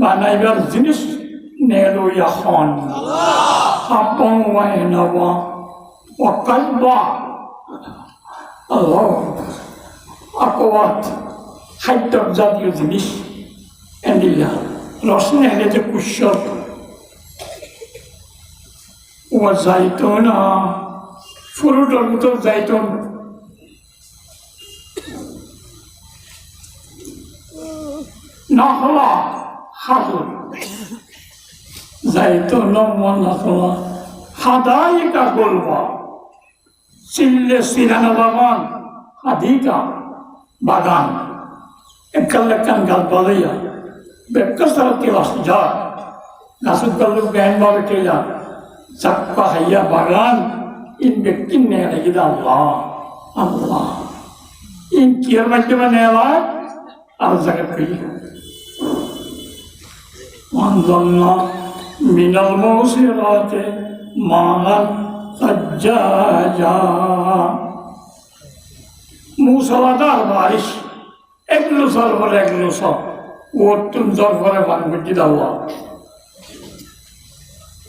বানাইবার জিনিস নেলো এখন হাব্বাং ওয়াইনাবা ওয়া কালবা আল্লাহ আকওয়াত খাদ্য জাতীয় জিনিস এনিলা রসনে এনেছে কুশল ও যাইতন ফুরুটার মতো যাইতন নহলা হাদুর যাইতন নহলা হাদাইকা গোলবা চিল্লে সিরানা বাগান আধিকা বাগান এককান গাল বালাইয়া বেকার কেলাস যা গাছত গাল ব্যান বাবে কেলা চাক্কা হাইয়া বাগান ইন ব্যক্তির নেয় নাকি আল্লাহ আল্লাহ ইন কিয়ার মাধ্যমে নেওয়া আর জায়গা পেয়ে أنزلنا من الموسرات ماء ثجاجا मूसलाधार बारिश एक लुसर पर एक लुसर वो तुम जोर पर वन बुद्धि दावा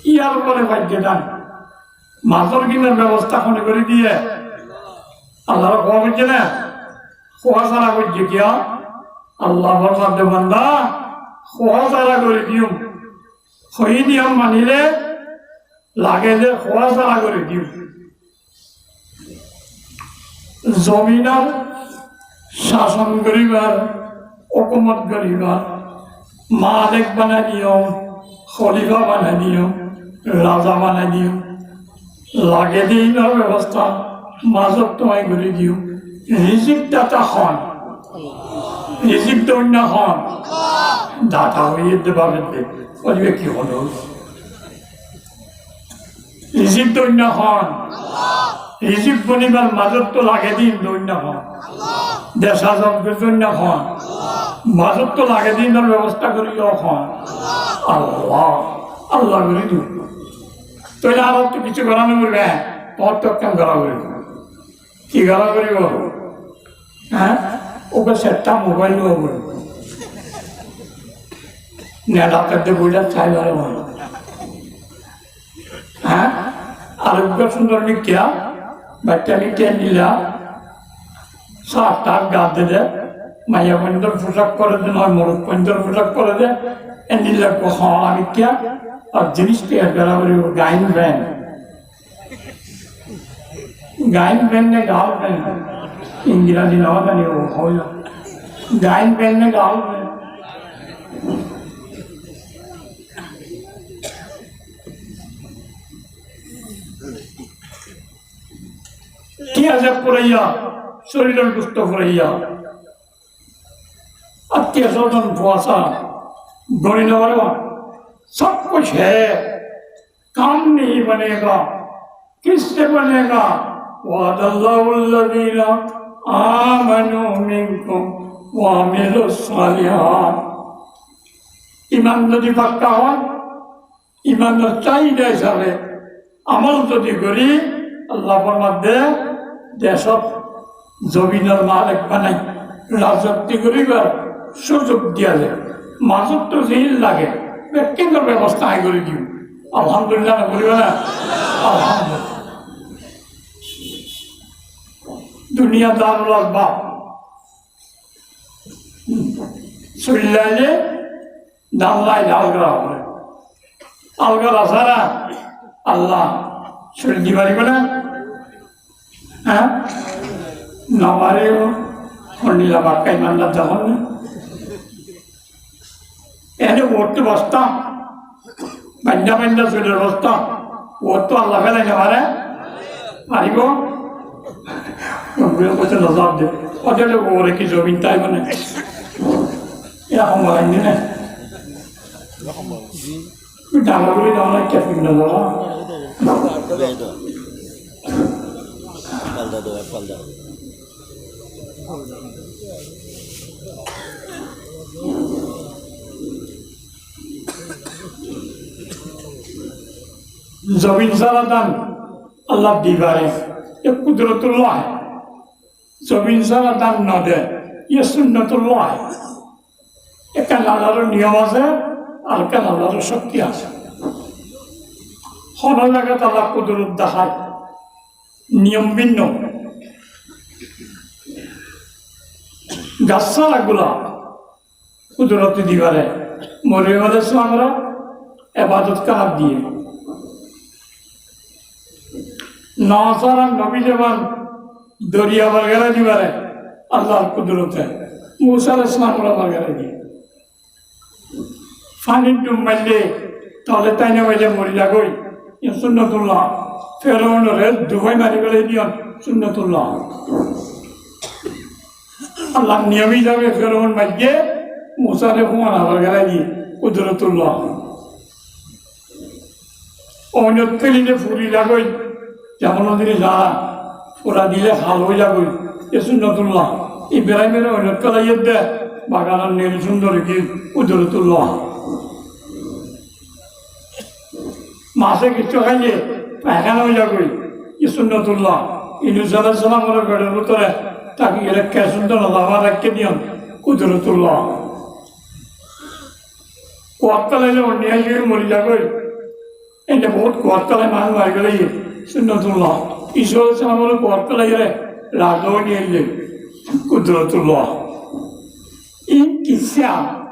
ইয়ার পরে ভাগ্যে দান মাছর কিনার ব্যবস্থা মনে করে দিয়ে আল্লাহর খোয়া বুঝছে না খোয়া সারা করছে কিয়া আল্লাহ ফরমাতে বান্দা খোয়া সারা করে দিও হই নিয়ম মানিলে লাগে যে খোয়া সারা করে দিও জমিনার শাসন করিবার হুকুমত করিবার মালিক বানাই দিও খলিফা বানাই দিও রাজা বানাই দিও লাগে দিনের ব্যবস্থা মাজত তোমায় করে দিও রিজিক দাতা হন রিজিক দৈন্য হন দাতা হইয়ে দেবাবে বলবে কি হলো রিজিক দৈন্য হন রিজিক বনিবার মাজত তো লাগে দিন দৈন্য হন দেশা জগের দৈন্য হন মাজত তো লাগে দিনের ব্যবস্থা করিও হন আল্লাহ আল্লাহ করে দিও তৈলে আর তো কিছু গড়ানো করবে তোমার তো কেন গড়া করিব কি গড়া করিব হ্যাঁ ওকে সেটটা মোবাইল নেওয়া করব নেড়াতে বইটা চাইবারে ভালো হ্যাঁ আরোগ্য সুন্দর নিকিয়া বাচ্চা নিকিয়া নিলা সাত টাক গা দিলে মাইয়া পঞ্চর পোশাক করে দে নয় মরুক পঞ্চর পোশাক করে দে এ নিলে হওয়া নিকিয়া আর জিনিসটি গড়া করিব গাইন ভ্যান গাইন ভ্যান নে গাল ভ্যান ইংরাজি নাও জানি ও হইল গাইন ভ্যান নে গাল ভ্যান কি আছে পুরাইয়া শরীরের দুষ্ট পুরাইয়া আত্মীয় স্বজন কুয়াশা गणी वाला सब कुछ है काम नहीं बनेगा किससे बनेगा वादल्लाहुल्लज़ीना आमनू मिनकुम व अमिलुस्सालिहात ईमान যদি পাক্কা হয় ईमान চাহিদা হিসাবে আমল যদি করি আল্লাহ ফরমাতে দেশত জমিনের মালিক বানাই রাজত্ব করিবার সুযোগ দিয়া যায় মাজত তো জেল লাগে ব্যক্তিগত ব্যবস্থা আই করে দিও আলহামদুলিল্লাহ না বলিব না আলহামদুলিল্লাহ দুনিয়া দারুল আসবাব চুল্লাইলে দাল্লাই আলগা হবে আলগার আসারা আল্লাহ চুল দি পারিব না হ্যাঁ নামারেও খন্ডিলা বাক্কাই মান্দার যখন না এনে ওরতে বসতাম বান্ধা বান্ধা চুলের বসতাম ওর তো আল্লাহ ফেলাই না পারে পারিব বলছে নজর দে ওদের ওরে কি জমিন তাই মানে এরকম বলেন না ডাঙাগুলি ডাঙা ক্যাপিং না দাদা जमीन सारा दान अल्लाह दीवारे ये कुदरतुल्लाह है जमीन सारा दान न दे ये सुन्नतुल्लाह है एक अल्लाहर नियम আছে আর কাল আল্লাহর শক্তি আছে হন লাগা আল্লাহ কুদরত দেখায় নিয়ম ভিন্ন গাছালাগুলা কুদরত দিবারে মরিয়ম আলাইহিস সালামরা ইবাদত করার দিয়ে নাসারা নবী জবান দরিয়া বর্গরা দিবারে আল্লাহর কুদরতে মুসা আলাইহিস সালামরা বর্গরা দিয়ে ফানি ডুমাইলে তাহলে তাই না বলে মরি যাগই সুন্নতুল্লাহ ফেরাউন রে দুবাই মারি গেলে দিও সুন্নতুল্লাহ আল্লাহ নিয়মই যাবে ফেরাউন মাইকে মুসা রে হুমান বর্গরা দিয়ে কুদরতুল্লাহ অন্য তেলিনে ফুরি লাগই যেমন দিনে যা ওরা দিলে হাল হয়ে যাবে এ সুন্নতুল্লাহ ইব্রাহিমের অন্য কলাইয়ের দে বাগানের নীল সুন্দর কি কুদরতুল্লাহ মাসে কিছু খাইলে পায়খানা হয়ে যাবে কি সুন্নতুল্লাহ ইনুস আলাইহিস সালামের ঘরের ভিতরে তাকে গেলে কে সুন্দর লাভা রাখতে দিয়ন কুদরতুল্লাহ কোয়াক্কালাইলে অন্যায় গিয়ে মরি যাবে এটা বহুত কোয়াক্কালাই মানুষ মারি গেলে সুন্নতুল্লাহ ঈশ্বর আলাইহিস সালামের কোয়াক্কালাইলে রাজও নিয়ে এলে Kudratullah in kisah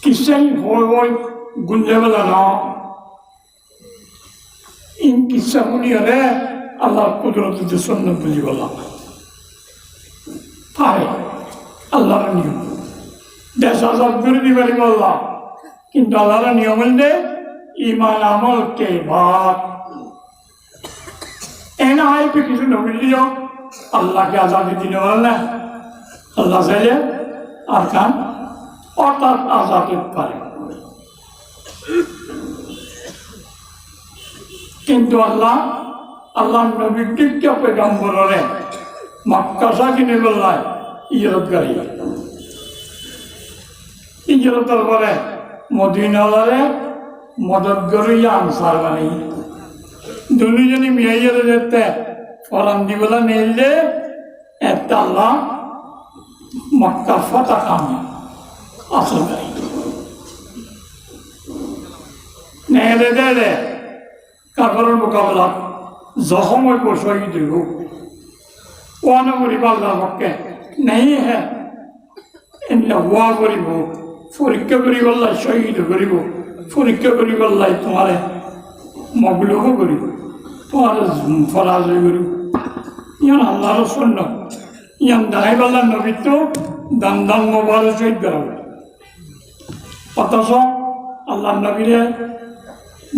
kisah hoi gunjabala na in kisah muni are Allah kudratu sunna buji wala pare Allah niyo desa sab guru di bari wala kintu Allah niyo mende iman amal ke baad एना आई पे किसी ने मिल लियो अल्लाह की आज़ादी देने वाला है अल्लाह से ये अरकान और तार आज़ादी पारे किंतु अल्लाह नबी क्या पैगंबर है मक्का सा की नहीं बोल रहा है इजरत करी इजरत वाले मदीना वाले मदद करो या अंसार बनी दोनों जनी मियाँ रहते हैं और अंदीवाला नेल्ले ऐताला मक्का फतह काम असल करी नेले दे काफरों मुकाबला ज़ख़म और कोशिश की हो वो ना बुरी बात ना मक्के नहीं है इन हुआ बुरी हो फुरिक्के बुरी वाला शहीद बुरी हो फुरिक्के बुरी वाला तुम्हारे मगलों को बुरी तुम्हारे फराज बुरी यहाँ अल्लाह रसूल न यहाँ दाई वाला नबी तो दंदन मुबारक शहीद करा पता सो अल्लाह नबी ने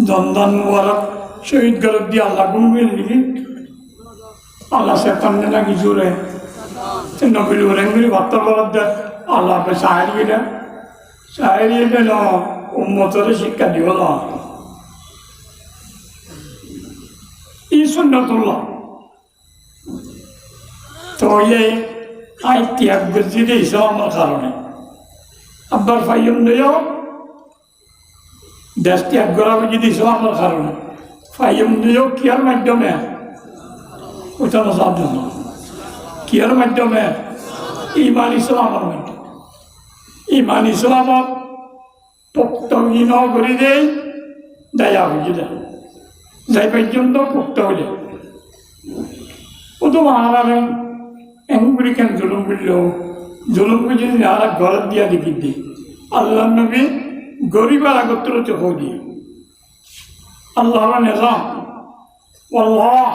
दंदन मुबारक शहीद कर दिया अल्लाह को मिल लिखी अल्लाह से तमने ना की जोर है तो नबी लोग रेंगरी बात कर दे अल्लाह पे शायरी के ना उम्मतों शिक्षा दिवाला ये सुन्नतुल्लाह तो ये आई त्याग गुज़ीदे इस्लाम मखारों ने अब बर्फ़ायम नहीं दस त्याग गुरा गुज़ीदे इस्लाम मखारों ने फायम नहीं किया मध्य में उतना साथ देना किया मध्य में ईमान इस्लाम और मध्य ईमान इस्लाम और पुख्तगी नौ गुरी दे दया गुज़ीदे जाय पैजम तो पुख्ता हो जाए वो तो वहाँ रहे एंगुरी के जुलूम को जिन यारा गलत दिया दिखी थी अल्लाह ने भी गरीब वाला गोत्र तो हो दिया अल्लाह का निज़ाम वल्लाह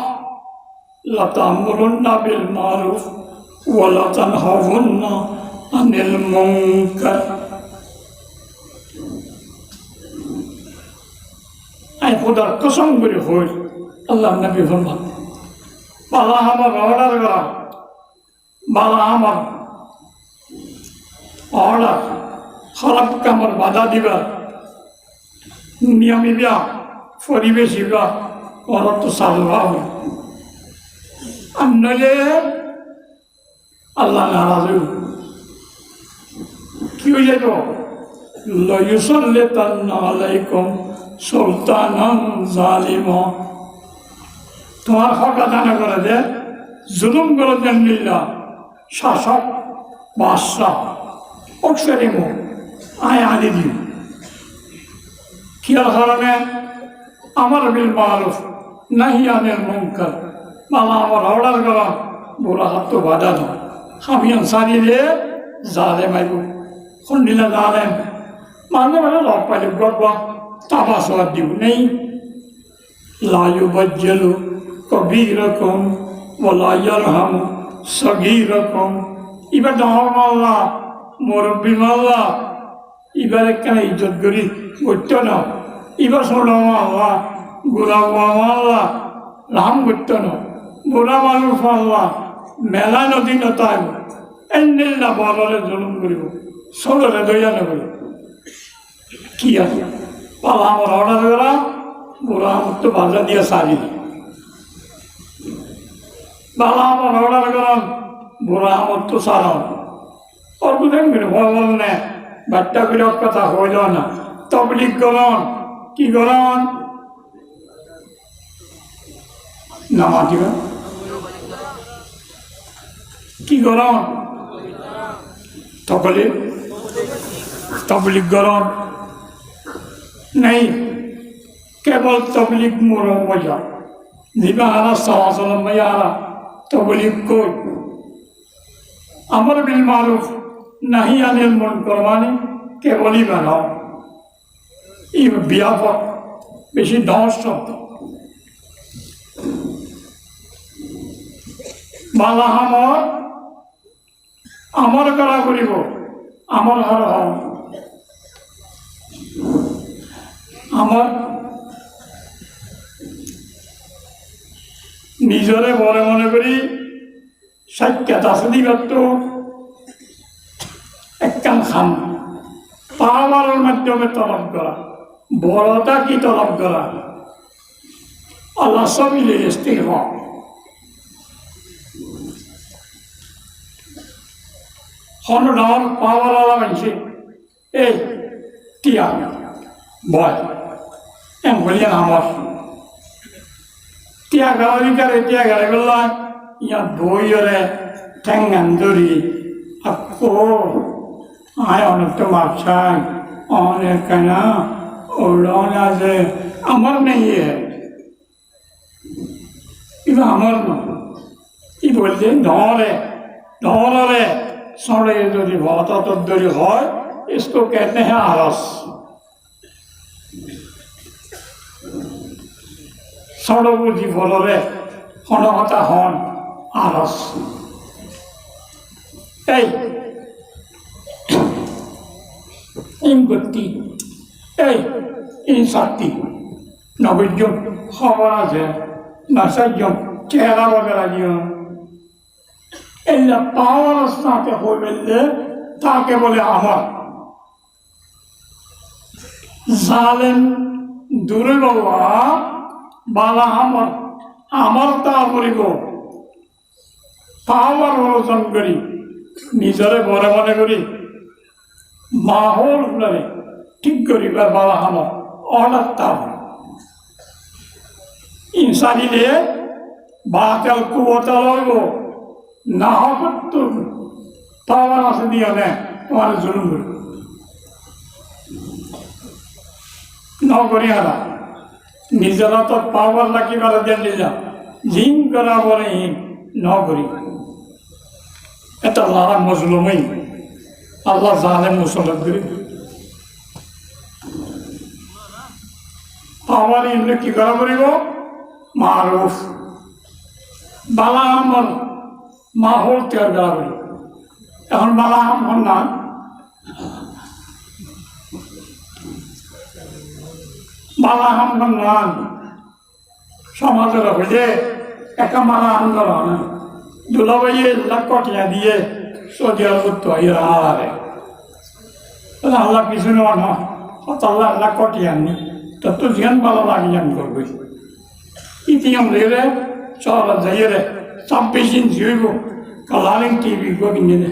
लतामुरुन्ना बिल मारूफ वला तनहावुन्ना अनिल मुनकर आई खुदा कसम करे होय अल्लाह नबी फरमा बाला हमार ऑर्डर करा बाला हमार ऑर्डर खराब कामर बाधा दिबा नियम बिया परिवेश बिया और तो सालवा हो अन्नले अल्लाह नाराज हो क्यों ये तो ला युसल्लितन्ना अलैकुम सुल्तानन जालिमा तुम्हारा हक अदा न करे दे जुल्म करे देन लिल्ला शासक बादशाह अक्सरे मो आए आदि दी क्या कारण है अमर बिल मारूफ नहीं अनिल मुनकर माला अमर ऑर्डर करा बुरा हाथ तो बाधा दो हम इंसानी ले जालिम है वो खुन्नीला जालिम मानने वाला लोग पहले गड़बड़ा ताबासवाद दी नहीं लायु बज्जलो कबीरकुम वला यरहम सगीरकुम इबा दाव माल्ला मुरब्बी माल्ला इबा लेकिन इज्जत करी गुट्टो ना इबा सोडा माल्ला गुरा माल्ला राम गुट्टो ना बुरा मालूम माल्ला मेला नदी नताय एन्निल ना बालोले जुलुम करी सोडो ले दोया ना करी किया पाला हमार ऑर्डर करा बुरा मुक्त बाजा दिया सारी बाला हमार ऑर्डर करा बुरा मुक्त सारा और कुछ नहीं बोलने बच्चा विरोध कथा हो जाना तबलीग करोन की करोन नमाज़ी का की करोन तबलीग करोन नहीं কেবল তবলিগ মোরম বইয়া দিবা হারা সালাম ভাইয়া হারা তবলিগ কই আমর বিল মারুফ নাহি আনিল মুনকার মানে কেবলই বানাও এই ব্যাপক বেশি দশ শব্দ বালা আমার করা করিব আমার হার হও আমার নিজরে বড় মনে করি সাক্ষাৎ আছে দিগত একখান খাম পাওয়ারের মাধ্যমে তলব করা বড়টা কি তলব করা আল্লাহ সবিলে ইস্তিগফার হনডর পাওয়ার আলা মানছে এই টিয়া বয় এম বলিয়া আমার টিয়া গাড়ি বললাম ইয়া বইরে ঠেঙ্গান ধরি আকো আয় অনেক তো মারছাই অনেক কেনা ওড়ন আছে আমার নেই কিন্তু আমার না কি বলছে ধরে सड़े यदि बहुत तद्दरी हो इसको कहते हैं आरस सड़ो बुझी फलरे हनहता हन आरस এই ইনগতি এই শক্তি 90 জন খবর আছে 90 জন চেহারা বদলা দিও এলা পাওয়ার সাথে হইলে তাকে বলে আমার জালেম দূরে বাবা বালা আমার তা বলিব পাওয়ার অর্জন করি নিজরে বড় মনে করি মাহৌল ঠিক করিবার বালা আমার অর্ডার তা ইনসানিলে বাতাল কুয়াতা লইব না হত পাওয়ার আছে দিয়ে নেয় তোমার জুলুম নগরী হারা নিজেরা তো পাওয়ার লাকি করা দিয়ে নিজা জিম করা বলে হিম নগরী এটা লারা মজলুমই আল্লাহ জানে মুসলমান করি পাওয়ার ইমলে কি করা করিব মারুফ বালা আমল মাহৌল তৈরি করা করিব এখন বালা আমল না বালা আমল না সমাজের হইলে একা মালা আন্দোলন দুলাভাইয়ে লাখটিয়া দিয়ে সৌদি আরব তো হারে আল্লাহ কিছু নেওয়া না আল্লাহ লাখটিয়া নি তত জিয়ান ভালো লাগে জ্ঞান করবে ইতিহাম রে শহর যাইয়ে রে 26 ইঞ্চি হইব কালারিং টিভি কিনে দে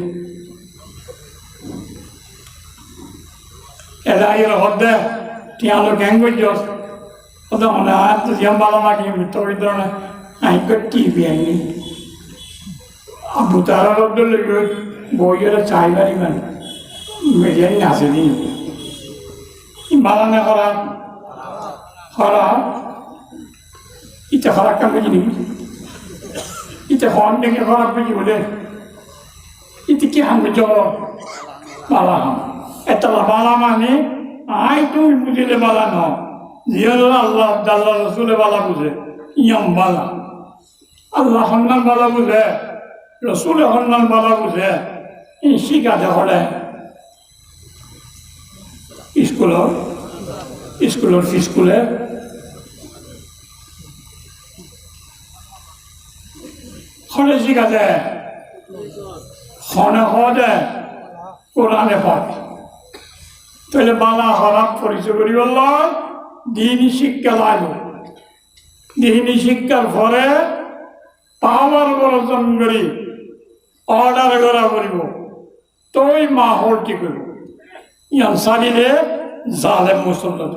এরা এর হদ্দে টিয়ালো গ্যাং করছস ওটা মনে হয় তো জিয়ান ভালো লাগে মিত্র ধরনের আইকো টিভি আইনি আবু তারা রব্দুল বইয়ের চাইবারি মানে মেডিয়াই নাচে দিন বালানে খারাপ ইটা খারাপ কাম বুঝি নাকি ইটা হন ডেকে খারাপ বুঝি বলে ইতি কি হাম বুঝ বালা হাম এটা বালা মানে আই তুমি বুঝিলে বালা ন জিয়াল আল্লাহ আল্লাহ রসুলে বালা বুঝে ইয়াম বালা আল্লাহ হন্নান বালা বুঝে রসুলে হন্নান বালা বুঝে শিখাতে হলে স্কুলের স্কুলে হলে শিখাতে হনে হদে কোরআনে পাঠ তাহলে বালা হরাপ পরিচয় করি বলল দিনই শিক্ষা লাগবে দিনই শিক্ষার পরে পাওয়ার অর্জন করি অর্ডার করা করিব তোই মাহৌল ঠিক করব ইয়ান সারিলে জালেম মুসল্লাত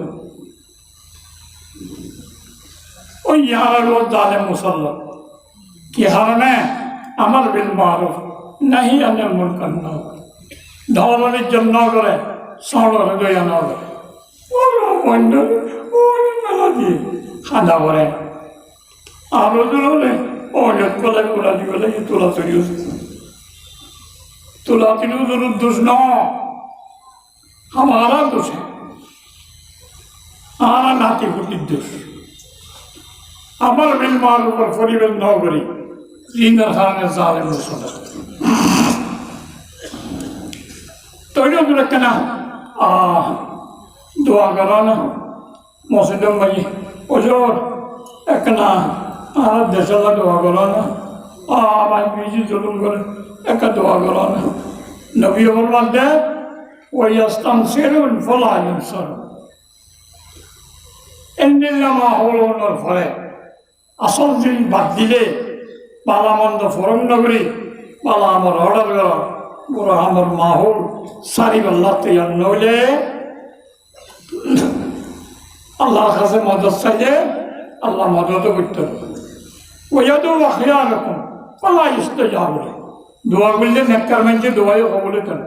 ওই ইয়ার জালেম মুসল্লাত কি হারণে আমার বিল মারুফ নাহি আনিল মুনকার না ধর্মের জন্য করে সড়ক দয়া না করে ওরা বন্ধ ওরা মেলা দিয়ে খানা করে আরো দূর হলে অনেক কলাই ওরা দিবে লাগে তোলা তৈরি তোলা তিনিও জরুর দোষ ন हमारा दोष है हमारा नाती पुतिর দোষ আমার বিলমার উপর পরিবেশ ন করি জিন্দার খানের জালেম শোনা তৈরি করে কেনা দোয়া করা না মসজিদম ভাই ওজোর একনা আর দেশালা দোয়া করা না আমার বিজি জুলুম করে একটা দোয়া করা না নবী ওর মধ্যে ويستنصرون فلا ينصرون إنما هولون ফলে আসল দিন বাদ দিলে পালা মন্দ ফরম নগরী পালা আমার অর্ডার করা পুরো আমার মাহৌল সারি আল্লাহ তৈরি নইলে আল্লাহর কাছে মদত চাইলে আল্লাহ মদতও করতে হবে ওয়াদু আখিয়া রকম পালা ইস্তেজাব দোয়া করলে নেককার মানছে দোয়াইও কবুল হতো না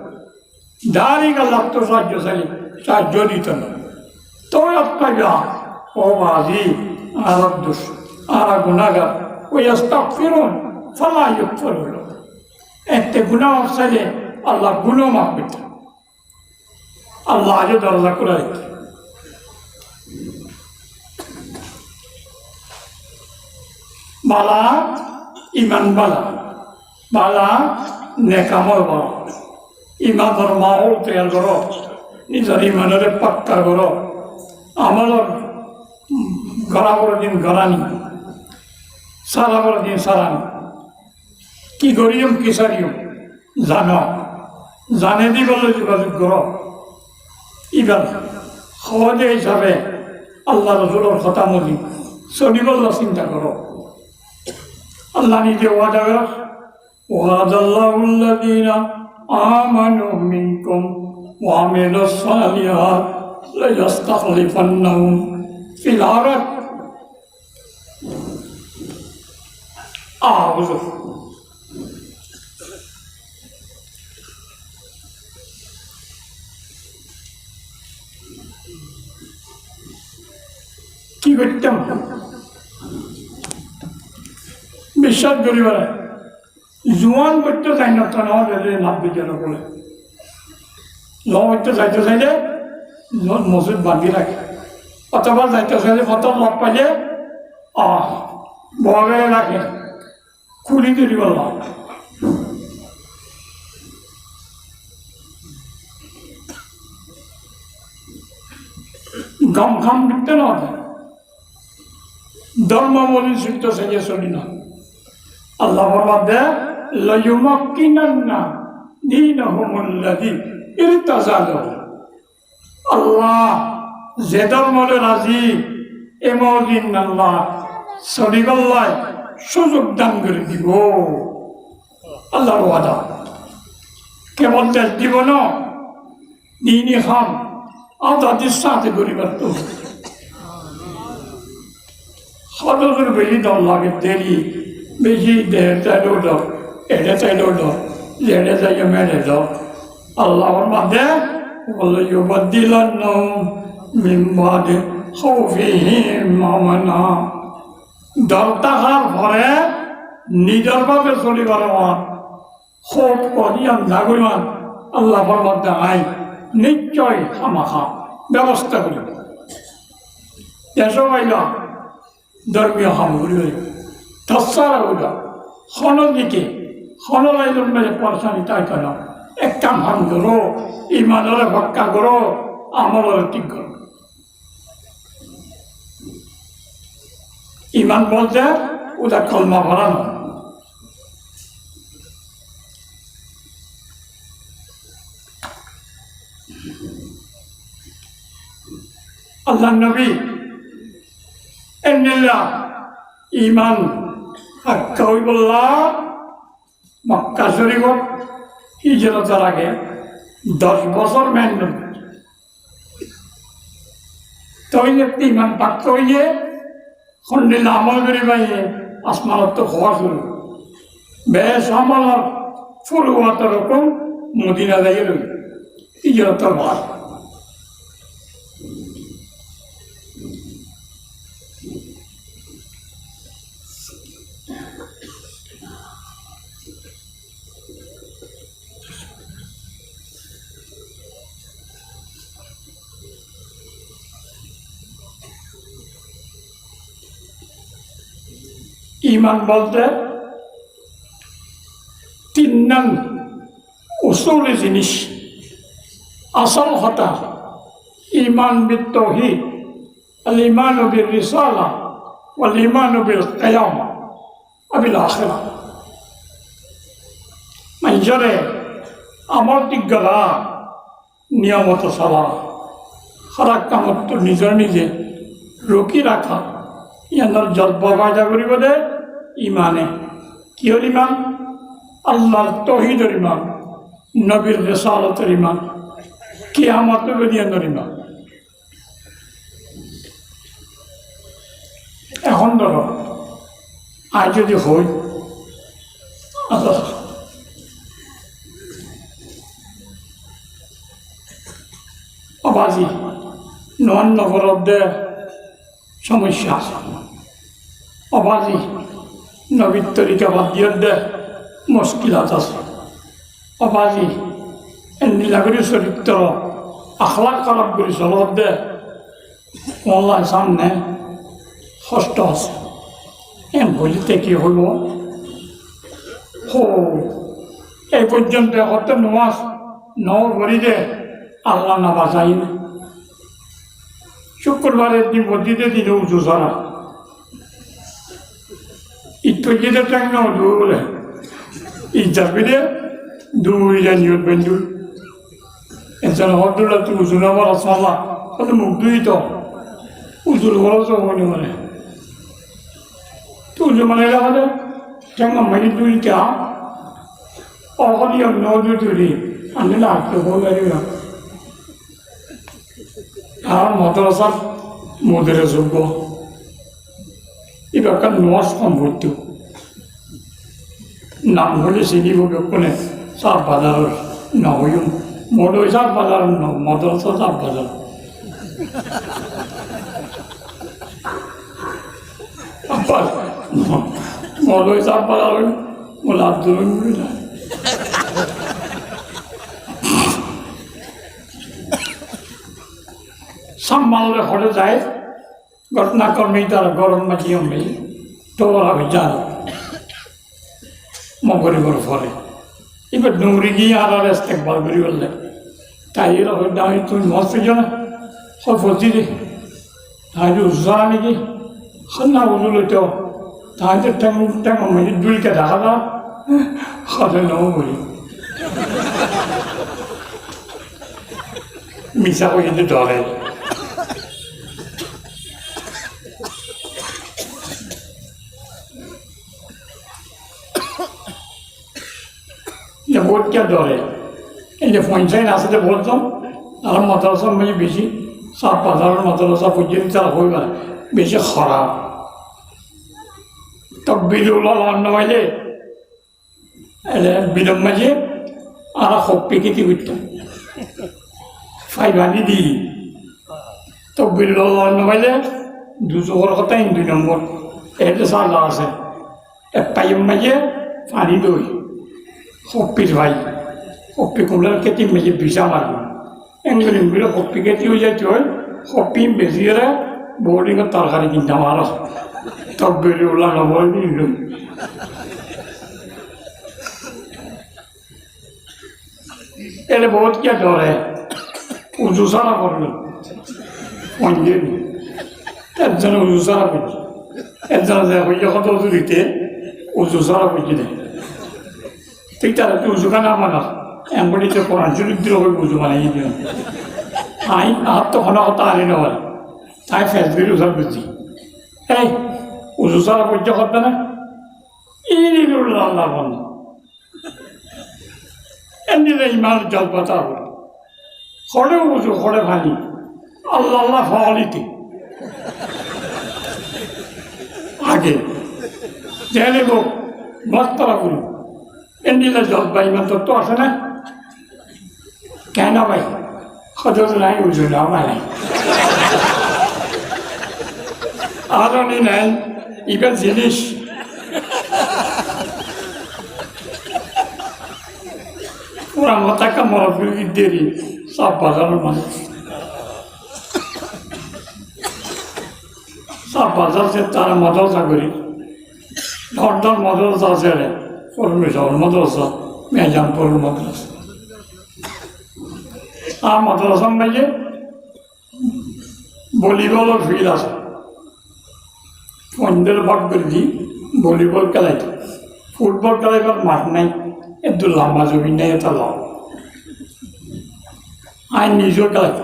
দাঁড়িয়ে আল্লাহ তো সাহায্য দিত না তো একটা ও বাজি আর দোষ আর গুণাগার ওই আস্তাক ফিরুন ফলায়ুক ফেরল এতে গুণা চাইলে আল্লাহ গুণও মাফ করত আল্লাহ আজও দরজা করে দিত বালা ইমান বালা বালা নেকামল বালা ইমানের মাহৌল তৈরি করো নিজের ইমানের পাক্কা করো আমলের গড়াবর দিন গড়ানি সারাবর দিন সারানি কি করিম কি সারিম জানো জানে দি বলে যোগাযোগ করো এবার সহজে হিসাবে আল্লাহ রসুলের কথা মজি চলি বললা চিন্তা করো আল্লাহ নিজে ওয়াদা করো وعد الله الذين آمنوا منكم وعملوا الصالحات ليستخلفنهم في الأرض أعوذ কি করতাম বিশ্বাস করি বলে জোয়ান করতে চাই না তো নাহলে লাভ বিজ্ঞান বলে করতে চাইতে চাইলে মসজিদ বান্ধি রাখে অথবা যাইতে চাইলে কত লাভ পাইলে বগে রাখে খুলি তৈরি করলাম গম খাম বিকতে না ধর্ম বলি শিখতে চাইলে চলি না আল্লাহ বলবে লায়ুমাক্কিনান্না দীনাহুমুল্লাযী ইরতাযালাহু আল্লাহ যে ধর্মে রাজি এমন আল্লাহ সলিগল্লাহ সুযোগ দান করে দিব আল্লাহর ওয়াদা কেবল দেশ দিব না দিনই খাম আজাদির সাথে করিবার তো হজরের বেশি দল লাগে দেরি বেশি দেড় চাইলেও দাও এটা চাইলেও দাও যেটা চাইলে মেরে দাও আল্লাহর মাঝে বলে ইউবাদদিলান্নাহুম মিন বাদি খাউফিহিম আমানা ডর থাকার পরে নিজেরভাবে চলিবার খোঁজ করিয়ান জাগরিমান আল্লাহর মধ্যে আই নিশ্চয় খামাখা ব্যবস্থা করিব দেশও পাইলাম ধর্মীয় সামগ্রী তৎসারা হইল দিকে লাইজন মেরে পরেশানি তাই কেন এক কাম হাম করো ইমানরে ভক্কা করো আমলরে ঠিক করো ইমান বলতে ওটা কলমা ভরানো আল্লাহ নবী এন্নিল্লাহ ইমান হাক্কা হইবল্লাহ মক্কা শরীফত হিজরতের আগে 10 বছর মেহনত তৈলে ইমান পাক্ত হইয়ে খন্ডিল আমল করি পাইয়ে আসমানত তো হওয়া শুরু বেশ আমলার শুরু হওয়ার রকম মদিনা যাইয়ে রইল হিজরতের ভাত ইমান বলতে তিন নং উসুলি জিনিস আসল কথা ইমান বিল তাওহীদ আল ইমান বিল রিসালা ওয়াল ইমান বিল কিয়ামা আবিল আখিরা মানুষরে আমার দিকগলা নিয়মত চলা খারাপ কামত নিজৰ নিজে রকি রাখা ইয়ানোর জল্প ফায়দা করিব দে ইমানে কিহর ইমান আল্লাহর তৌহিদর ইমান নবীর রিসালতের ইমান কিয়ামতের বেদিয়ানোর ইমান এখন ধরো আজ যদি হই অবাজি নন নগরদের সমস্যা আছে অবাজি নবীর তরিকা বাদ দিয়ে দে মুশকিলাত আছে অবাজি নীলাগরি চরিত্র আখলাক খারাপ করে চলত দে অনলাইন সামনে কষ্ট আছে বলিতে কি হইব এই পর্যন্ত কত নমাজ নগরি দে আল্লাহ না বাঁচাই না শুক্রবারের দিন মসজিদে দিনে উঁচু সারা ইত্যাদিতে ট্যাং না উঠবো বলে ইজাবিরে দুই জানিয়ত বেঞ্জুর এছাড়া হদ্দুল্লা তুই উঁচু নামার আসমাল্লা হয়তো মুখ দুই তো উঁচুর খরচ হবনি মানে তুই উঁচু মানে আমাদের ট্যাং মাই দুই কা অকলিয়া নদী তুলি আমি না আটকে বলি না আর মাদ্রাসার মদের যোগ্য এবার নজ সম্ভর্ত নাম হলে চিনিব কোনে চাপ বাজারের নহয়ও মদৈ চাপ বাজার মাদ্রাসা চাপ বাজার মদৈ চাপ বাজার মোলা আব্দুল না সম্মানলে হলে যায় ঘটনাক্রমেই তারা গরম মাঝি আমি তোরা যান মগরিবর ফলে এবার ডুংরি গিয়ে আর ইস্তেকবার করি বললে তাই এরকম দামি তুমি মস্ত জানা সব বলছি রে তাই উজ্জ্বলা নাকি না উজুল তো তাই তো ট্যাং ট্যাং মেয়ে দুইকে দেখা দাও সদে নও বলি মিশা করে ধরে ভোট কে ধরে এই যে পঞ্চায়েত আসতে বলতাম তারা মাদ্রাসার মাঝে বেশি সব বাজারের মাদ্রাসা পর্যন্ত তারা হয়ে গেল বেশি খারাপ তকবিরুল্লাহ নইলে বিলম মাঝে আর হোক পেকেটি করতাম ফাইবানি দি তকবিরুল্লাহ নইলে 200 কথাই 2 নম্বর এটা সালা আছে এক পাইম মাঝে পানি দই হপ্পির ভাই হপ্পি কুমড়ার কেটে মেঝে ভিসা মারব এগুলো হপ্পি কেটে হয়ে যাইতে হয় হপ্পি বেশিয়ে বোর্ডিংয়ের তরকারি কিনতাম আরো তব বেরিয়ে ওলা নবল নিল এলে বহুত কে ডরে উঁচু সারা করল পঞ্জের একজনে উঁচু সারা করছে একজনে হইয়া কত উঁচু দিতে উঁচু সারা করছে দেয় ঠিক তারা তুই উজু খানা মানা এমবডিতে কোরআন শরীফ দিল হয়ে উজু বানাই দিল আই আর তো হনা কথা আনি নেওয়ার তাই ফেসবুক উজার বুঝছি এই উজু সারা পর্যন্ত করবে না ইনিল্লাহ আল্লাহ বন্ধ এমনিতে ইমান জলপাতা হল খড়েও উজু খড়ে ভালি আল্লাহ আল্লাহ ফলিতে আগে জেনে লোক মস্তরা করুন এন্ডিলে জল পাই ইমান তো আসে না কেন ভাই সদর নাই উজু নাও নাই আরো নি নাই ইবেন জিনিস পুরা মাথাকা মরবি দেরি সব বাজারের মানুষ সব বাজার সে তারা মাদাসা করি সর্দার মাদ্রাসা আছে রে পরমেশ্বর মাদ্রাসা মেজানপুর মাদ্রাসা আর মাদ্রাসার মাঝে ভলিবলের ফিল্ড আছে পনেরো ভাগ করে দিই ভলিবল খেলাইতে ফুটবল খেলাইবার মাঠ নাই একটু লম্বা জমি নেই এটা লাভ আইন নিজেও খেলাইতে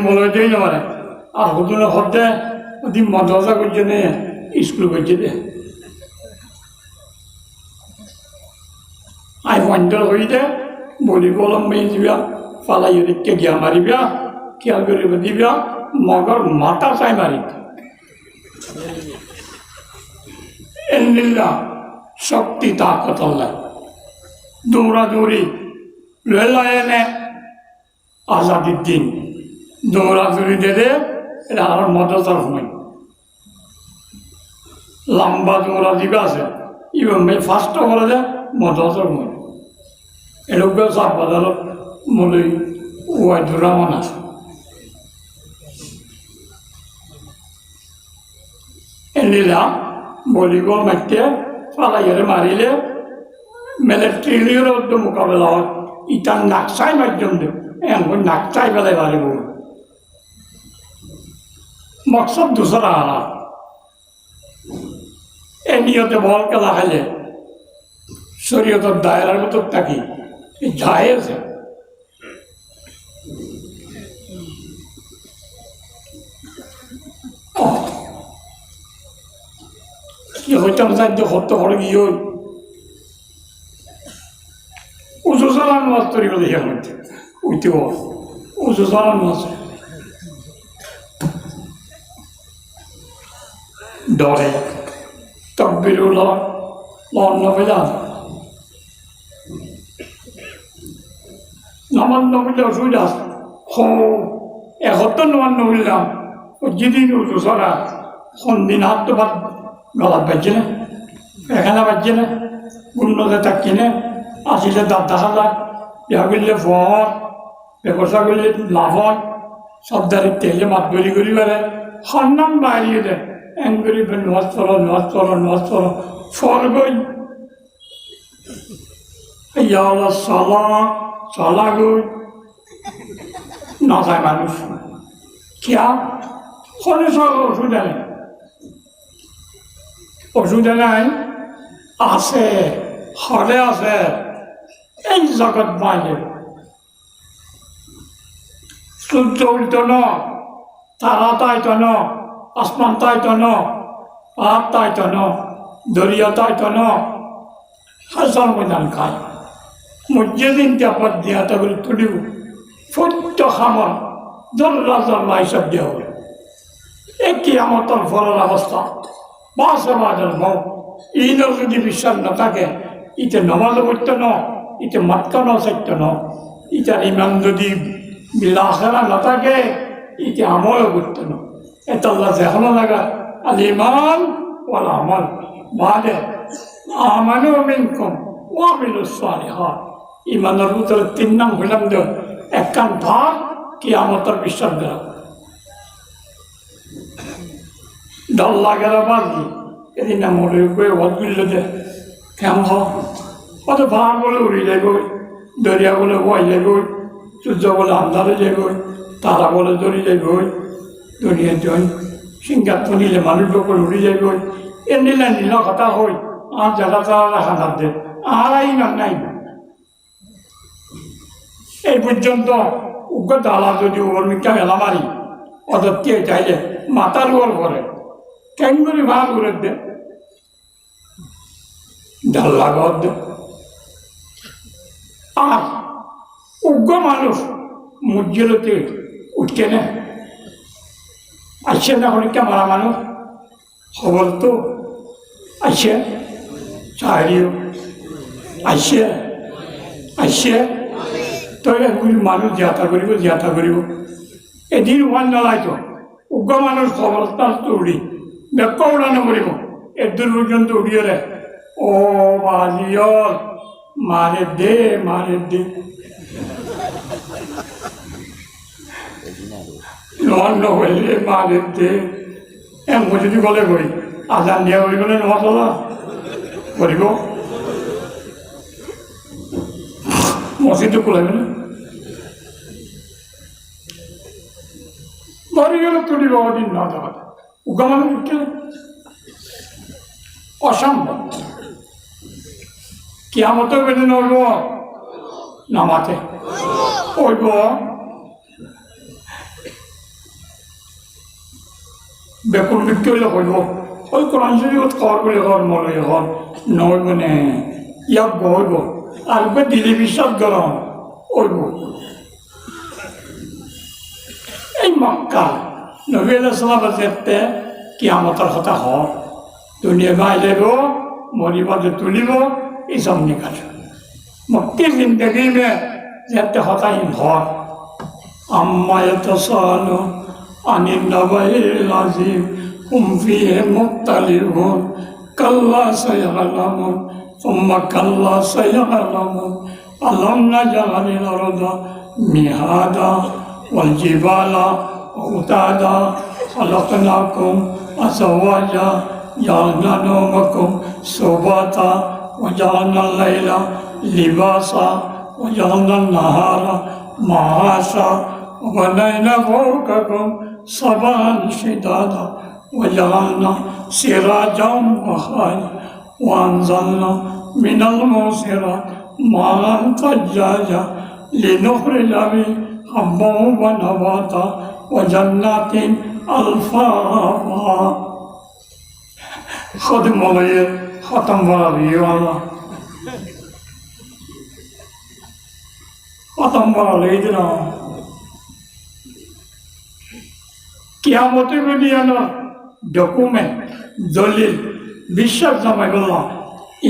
মলয় দিয়ে না মানে আর হুদুনে হতে ওদি মাদ্রাসা করছে নে স্কুল করছে দে আই পয়েন্টার হইতে ভলিবল মেয়ে দিবা ফালাই দিকে গিয়া মারিবা খেয়াল করে দিবা মগর মাথা চাই মারি এল্লিল্লাহ শক্তি তাকত আল্লাহ দৌড়াদৌড়ি লেলায়নে আজাদির দিন দৌড়াদৌড়ি দে এটা আর মাদ্রাসার সময় লম্বা দৌড়া দিবা আছে ইভেন ফার্স্ট করে দেয় মাদ্রাসার সময় এরকম সব বাজারত মূলই ওয়াই দুরামান আছে এলিলা ভলিবল মাঠে ফালাইয়ারে মারিলে মিলিটারির মোকাবেলা হয় ইটার নাকচাই মাধ্যম দেব এমন নাকচাই পেলাই পারিব মকসদ দুসরা আনা এ নিয়তে বল খেলা খাইলে শরীয়তের দায়রার ভিতর থাকি যায় আছে কি হইতাম চাইতে হত্যা করে গিয়ে উঁচু চালান মাছ তৈরি করে দেখে মধ্যে উঠতে উঁচু চালান মাছ ডরে তকবিরুল্লাহ লন্ন পেলাম নবান্ন মিলে অসুবিধা আছে একত্তর নবান্ন মিললাম ও যেদিন উঁচু চড়া সন্দিন হাত তো বাদ গলাত বাজছে না এখানে বাজছে না উন্নতে থাকি না আসিলে দাঁত দেখা যায় বিয়া করলে ফল ব্যবসা করলে লাভ হয় সব দাঁড়ি তেলে মাত গলি গলি বেড়ে সন্নাম বাড়িয়ে দেয় এম করি নোয়াজ চলো ফল গই চলা গই না যায় মানুষ কিয়া ফলে সব অসুবিধা নেই অসুবিধা নাই আছে হলে আছে এই জগৎ বাইরে সূর্য উল্টো ন তারা তাইতো ন আসমান তাইতো ন পাহাড় তাইতো ন দরিয়া তাইতো ন হাজার ময়দান খায় মসজিদিন পদ দিয়া তখন তুলিব সত্য খামর জল্লা হিসাব দেওয়া হবে একই আমার তোর ফলের অবস্থা বাসে বাজার ভাও এইটাও যদি বিশ্বাস না থাকে ইতে নমাজও করতে ন ইতে মাতকানো চাইত ন ইটার ইমান যদি বিলাসেরা না থাকে ইতে আমলও করতে ন এটা যেখানে লাগা আল ইমান ওয়াল আমল বাদে আমানু মিনকুম ওয়া আমিলুস সালিহাত ইমানের ভিতরে 3 নাম হইলাম দেব একখান ভাগ কিয়ামতের বিশ্বাস দেওয়া ডর লাগের বাড়ি এদিন না মনে করে ভোট করলে যে কেমন অত ভাড় বলে উড়ে যাইব দরিয়া বলে বয়ে যাইব সূর্য বলে আন্ধারে যাইব তারা বলে দড়ি যাইব দরিয়া জয় সিঙ্গার তো নিলে মানুষ লোকের উড়ে যাইব এ নিলে নীল কথা হই আর যারা তারা হানার দে আর এই নাই এই পর্যন্ত উগ্র দালা যদি ওর মিথ্যা মেলা মারি অত কে চাইলে মাথার উপর করে কেন করে ভাগ করে দে ডাল্লা ঘর দে আর উগ্র মানুষ মসজিদতে উঠছে না আসছে না অনেকটা মারা মানুষ খবর তো আসছে চাহিও আসছে তো এগুলি মানুষ যাত্রা করিব এদিন ওয়ান জ্বালাইতো উগ্র মানুষ খবর তার তো উড়ি ব্যাখ্যা উড়ানো করিব এদূর পর্যন্ত উড়িয়ে রে ও বালিয়ল মারে দে নন্ন হইলে মারে দে এমন যদি বলে কই আজান দিয়া হইব না নামাজ পড়া করিব মসজিদে খোলাইবে না বাড়ি গেলে তুলিব দিন না যাওয়া উগামান উঠে অসম্ভব কিয়ামত বেঁধে নড়ব নামাতে ওইব বেকুল বিক্রি হইলে কইব ওই কোরআন শরীফত খবর করে ঘর মনে ঘর নইব নে ইয়াক হইব আর দিলে বিশ্বাস গরম ওইব এই মক্কা নবী আলাইহিস সালাম যেতে কিয়ামতের কথা হয় দুনিয়া গাই যাব মরিব যে তুলিব এইসব নিকাশ মক্কি জিন্দগি মে যেতে হতাই ঘর আম্মা ইয়াতাসালু আনিন নাবাইল আযীম হুম ফীহি মুখতালিফুন কাল্লা সায়ালামুন সুম্মা কাল্লা সায়ালামুন আলাম নাজআলিল আরদা মিহাদা ওয়াল জিবালা أوتادا خلقناكم أزواجا جعلنا نومكم سباتا وجعلنا الليل لباسا وجعلنا النهار معاشا وبنينا فوقكم سبعا شدادا وجعلنا سراجا وخاجا وأنزلنا من المعصرات ماء ثجاجا لنخرج به حبا ونباتا وجنات ألفافا خدم الله ختم وربي الله ختم وربينا কিয়ামতে বেরিয়ানো ডকুমেন্ট দলিল বিশ্বাস জমা করলাম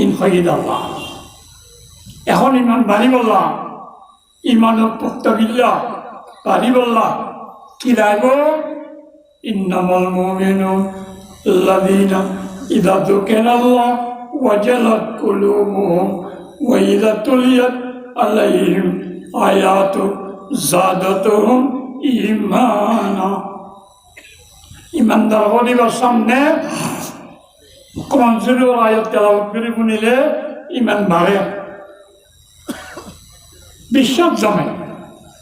ইন খৈদ আল্লাহ এখন ইমান বাড়ি বললাম ইমানের তত্ত্ববিল্লা বাড়ি বললাম কি রাইব ইন্নামাল মুমিনুন আল্লাযীনা ইযা যুকিরাল্লাহ ওয়াজালাত কুলুবুহুম ওয়া ইযা তুলিয়াত আলাইহিম আয়াতু যাদাতুহুম ঈমানা ইমানদার হলিবার সামনে কোরআন শরীফের আয়াত তেলাওয়াত করে শুনিলে ইমান বাড়ে বিশ্বাস জমে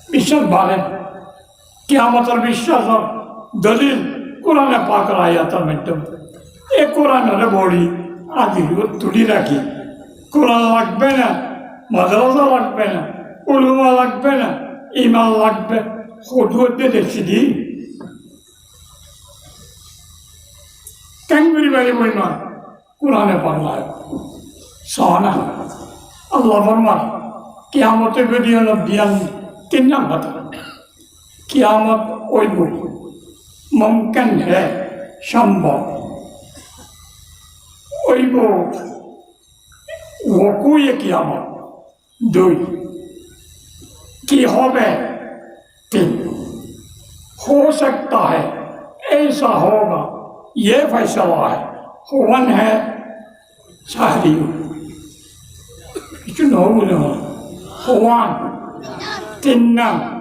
বিশ্বাস বাড়ে কিয়ামতের বিশ্বাস দলিল কোরআনে পাকের আয়াতের মাধ্যমে এ কোরআনের বড়ি আদি তুলি রাখি কোরআন লাগবে না মাদ্রাসা লাগবে না উলুমা লাগবে না ইমান লাগবে হতে দেখছি দি কেন করি বাড়ি বই না কোরআনে পাল্লায় সহনা আল্লাহ ফরমান কিয়ামতে বেরিয়ে বিয়ান 3 নাম্বার कियामत ओइब मुमकिन है সম্ভব ओइब वक़ूए कियामत 2 की होवे 3 हो सकता है ऐसा होगा ये फैसला है वन है शाहरी वन 3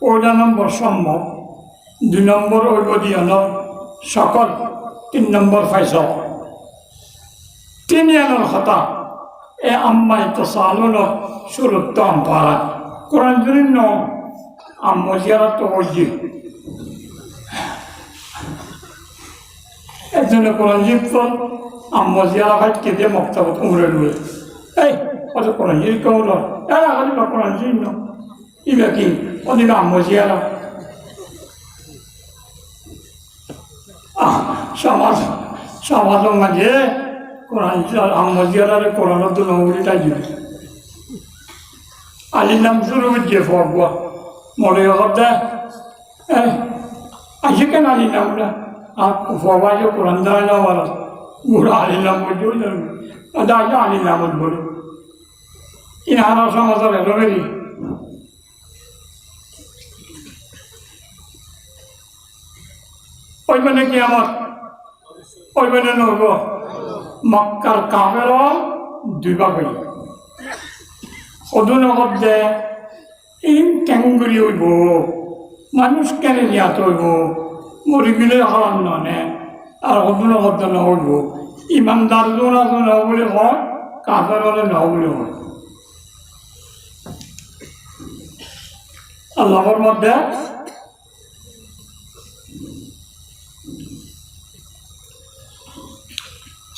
ওটা নম্বর সম্ভব 2 নম্বর ওইব দিয়ান সকল 3 নম্বর ফাইসল 3 ইয়ানোর কথা এ আম্মাই তো সালুন সুরত আম্পারা কোরআন শরীফ ন আম্মা জিয়ারত তো হইছে একজন কোরআন শরীফ তো আম্মা জিয়ারা হাইকে দিয়ে মক্তবত উমরে লুয়ে এই কত কোরআন শরীফ কওলো এরা খালি কোরআন শরীফ ন ইবা কি ওদিকে আম্মা জিয়ারা সমাজের মাঝে কোরআন আম্মা জিয়ারে কোরআনের তো নৌরিটাই দিবে আলির নাম শুরু দিয়ে ফগুয়া মনে কথা আসে কেন আলির নামটা আর ফবাই কোরআন দেয় না বলো বুড়া আলির নাম বলছেও জানবে দায় আলির নামত বলে ইনারা সমাজের এলোবেরি ওই মানে কি আমার ওই মানে নব মক্কার কাফের 2 ভাগ হইল সদু নগদ যে ইন কেঙ্গুরি হইব মানুষ কেন নিয়াত হইব মরি গেলে হারাম ননে আর অন্য শব্দ নহব ইমানদার জন আছে নহ বলে হয় কাফের হলে নহ বলে হয় আল্লাহর মধ্যে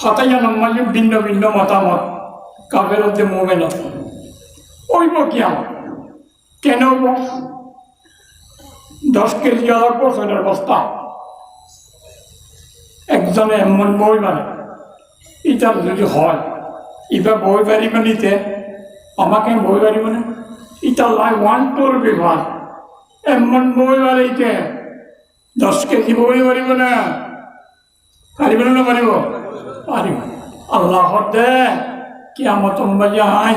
হতাইয়া নম্বর ভিন্ন ভিন্ন মতামত কাফের হচ্ছে মোমেন ওইব কি কেন 10 কেজি আলার বছরের বস্তা একজনে এমন বই মানে ইটার যদি হয় ইবা বই পারিব নিতে আমাকে বই পারিব না ইটা লাই 1 বিভাগ এমন বই বাড়িতে 10 কেজি বই পারিব না পারিব না পারিব পারিব আল্লাহ দে কিয়ামত বাজে আই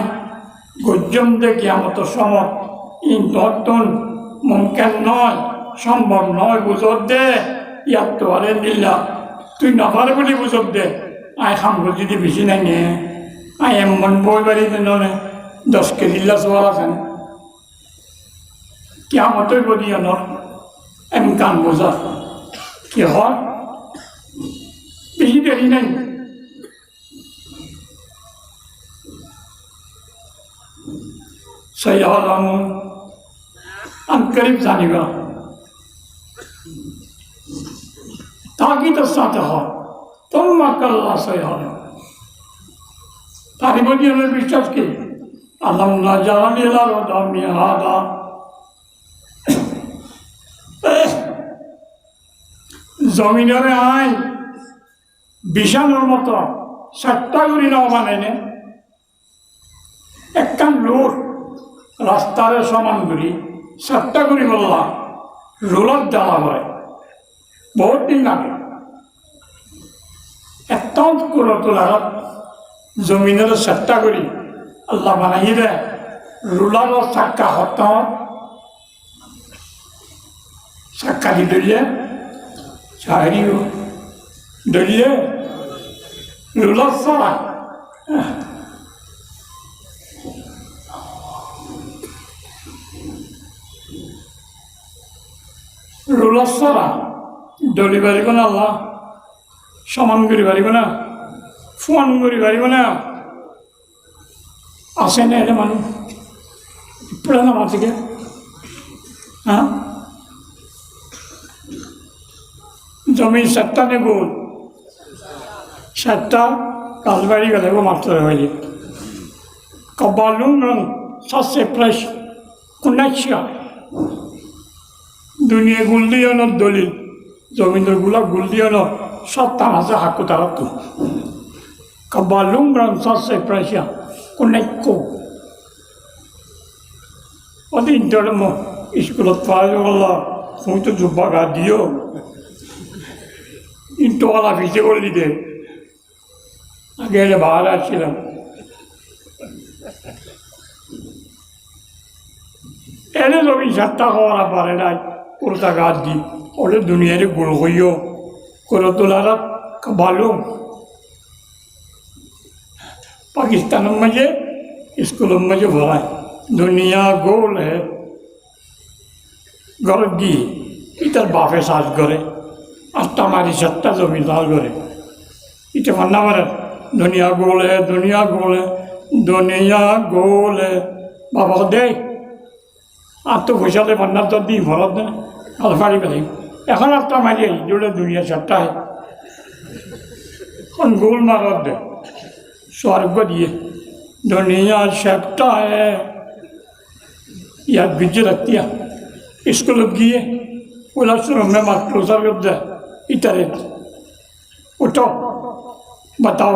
গজ্জম দে কিয়ামত সময় ইন তত্তন মুমকিন নয় সম্ভব নয় বুঝর দে ইয়াত তো আরে নিল্লা তুই নপারে বলি বুঝর দে আই খাম যদি বেশি নাই নে আই এমন বই বাড়িতে নয় 10 কেজি লাসওয়াল আছেন কিয়ামতই বদিয়া নয় এমকান বোঝা কি হয় বেশি দেরি নাই सयालमून करीब जानेगा ताकि तो साथ हो तुम मकल्ला सयालम तारी बड़ी हमें विश्वास की अलम ना जाने लालो दामी हादा जमीनरे आए বিশানোর মতো 7টা করে নাও বানাইনে একখান লোক রাস্তার সমান করি 7টা করে বললাম রোলার দেওয়া হয় বহুত দিন লাগে একটা করে তোলার জমিনের 7টা করি আল্লাহ বানাই দেয় রোলারও চাক্কা হত্যা চাক্কা দি দলিয়ে চাহিও দলিয়ে রোলার ছাড়া রোলার ছাড়া দলি পারিব না আল্লাহ সমান করি পারিব না ফোন করি পারিব না আসে না এটা মানুষ পড়ে না মাঝিকে হ্যাঁ জমি 7টা নেব 7টা কালবাড়ি গেলে মাত্র হয়ে কবালুম রং সাসে প্রেস কুনাইছিয়া দুনিয়া গুল দিয়ে ন দলিল জমিনের গুলা গুল দিয়ে ন 7টা আছে হাকু তারা তো কবালুম রং সাসে প্রেসিয়া কুনাইকো অদিন ধর্ম স্কুলত পাই বললা তুমি তো জুব্বা গা দিও ইন্টোয়ালা ভিজে করলি দে আগে এলে বাহার আসছিলাম এলে জমি 7টা হওয়ার পারে নাই পুরোটা গাছ দি ওলে দুনিয়ারে গুড় হইও করে তোলারা ভালো পাকিস্তানের মাঝে স্কুলের মাঝে ভরায় দুনিয়া গোল হে ঘর গিয়ে ইটার বাপে সাজ করে 8টা মারি 7টা জমিদার করে এটা মান্না মারে দুনিয়া গোল হে দুনিয়া গোল হে দুনিয়া গোল হে বাবা দে আর তো পয়সাতে মান্নার তো দিই ভরত দেয় আর ফাড়ি পেলে এখন 8টা মারি জোরে দুনিয়া 7টা হে এখন গোল মারত দে স্বর্গ দিয়ে दुनिया 7टा है याद बिजी रखती है स्कूल गए बोला सुनो मैं मत क्लोजर कर दे इधर उठो बताओ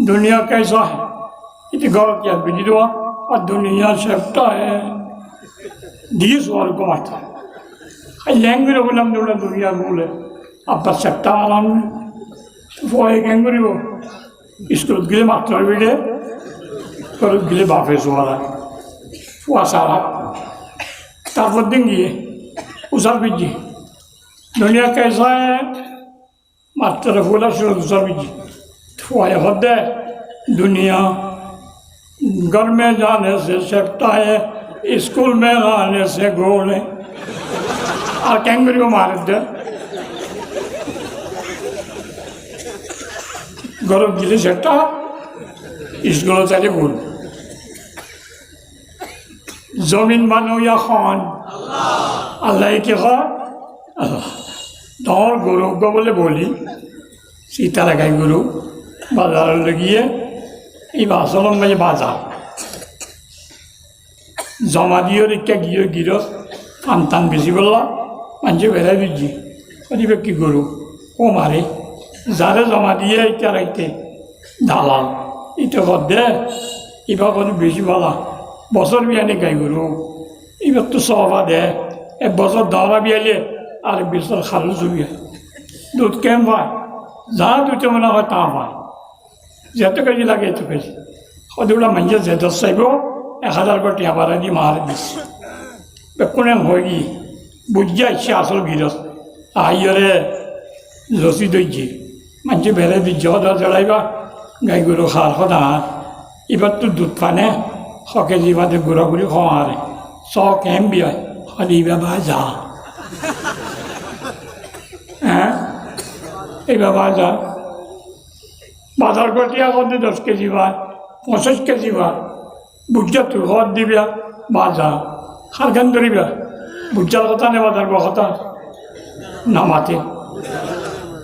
दुनिया कैसा है इतनी गौरव याद बिजी हुआ और दुनिया 7टा है दिए सवाल को मारता है लैंग्वेज बोला हम दुनिया बोले अब 7टा वाला वो एक लैंग्वेज वो स्कूल गए मास्टर बेटे पर गिले बापे सोला पुआसारा तारपत देंगे उसार बीजी दुनिया कैसा है मास्टर बोला शुरू उसार बीजी थोड़ा होता है दुनिया घर में जाने से 7टा है स्कूल में आने से गोल है और कैंगरी को मार दे গরম গিলে সেটা স্কুলে চাইলে ভুল জমিন বানুয়া খন আল্লাহ কি হয় আল্লাহ তোমার গরু বলে বলি সীতারা গাই গরু বাজারে গিয়ে এই বাসলন মাঝে বাজার জমা দিয়ে রেখা গিয়ে গিরস টান টান বেশি বললাম মানুষে বেড়াই দিচ্ছি ওদিকে কি গরু ও মারে যারে জমা দিয়ে এটা রাইতে দালাল এটা কর দে এবার কত বেশি বলা বছর বিয়ানে গাই গরু এবার তো সবা দে এক বছর দৌড়া বিয়ালে আর এক বছর খালু জুবিয়া দুধ কেম পায় যা দুটো মনে হয় তা পায় যেত কেজি লাগে এত কেজি সদুলা মানুষে যে দশ চাইব 1000 কোটি আবার দি মার দিচ্ছে কোনে হয়ে গিয়ে বুঝিয়া ইচ্ছে আসল গিরস আইয়রে লসি দইছে মানুষে বেড়ে দিচ্ছে সদা জড়াইবা গাই গরু খাওয়ার কথা এবার তো দুধ পানে 100 কেজি বাদে ঘোরাঘুরি খাওয়া আরে কেম বিয় সদিবা বা যা হ্যাঁ এই বাবা যা বাজার করতে আগতে 10 কেজি বা 50 কেজি বা বুঝা তুই ঘর দিবা বা যা খারখান ধরিবা বুঝার কথা নে বাজার কথা নামাতে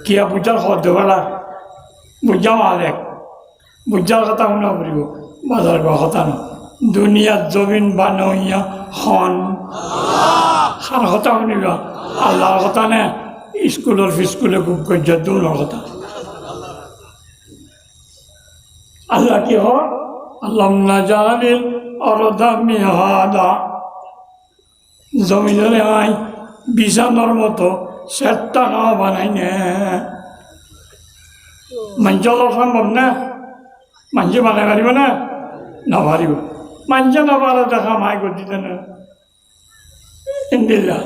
কিয়া বুঝার ঘর দেবা বুঝা মালেক বুঝার কথা মনে করিব বাজার কথা না দুনিয়ার জমিন বানইয়া খন সার কথা শুনিবা আল্লাহর কথা নে স্কুলের ফিস্কুলে খুব গজ্জা দৌড়ার কথা আল্লাহ কি হয় আল্লাহ না জানিল অরদা মিহাদা জমিনের আই বিছানোর মতো সেটটা না বানাই নে মানুষ সম্ভব না মানুষ বানাই পারিব না না পারিব মানুষ না পারা দেখা মাই করতে না ইন্দিল্লা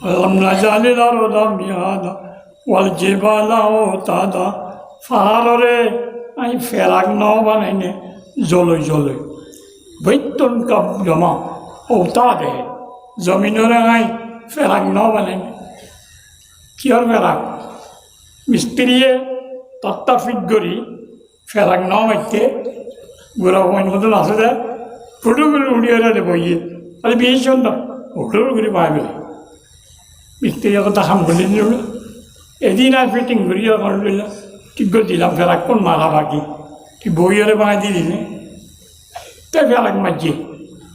আল্লাহ না জানিল অরদা মিহাদা ওয়াল জিবালা ও তাদা পাহাড়রে আই ফেরাক ন বানাইনে জলই জলই বৈতন কাপ জমা ও তা দে জমিনরে আই ফেরাক ন বানাইনে কিয়র ফেরাক মিস্ত্রিয়ে তত্তা ফিট করি ফেরাক ন মাইতে গোড়া বইন মতন আছে দে ফুটু করে উড়িয়ে দে বইয়ে তাহলে বিয়ে সুন্দর উঠো করে পাই বলে মিস্ত্রি কথা খাম বলে নিল এদিন আর ফিটিং করিয়া করল ঠিক করে দিলাম ফেরাক কোন মারা বাকি ঠিক বইয়েরে বানাই দিয়ে দিলে তো ফেরাক মারছি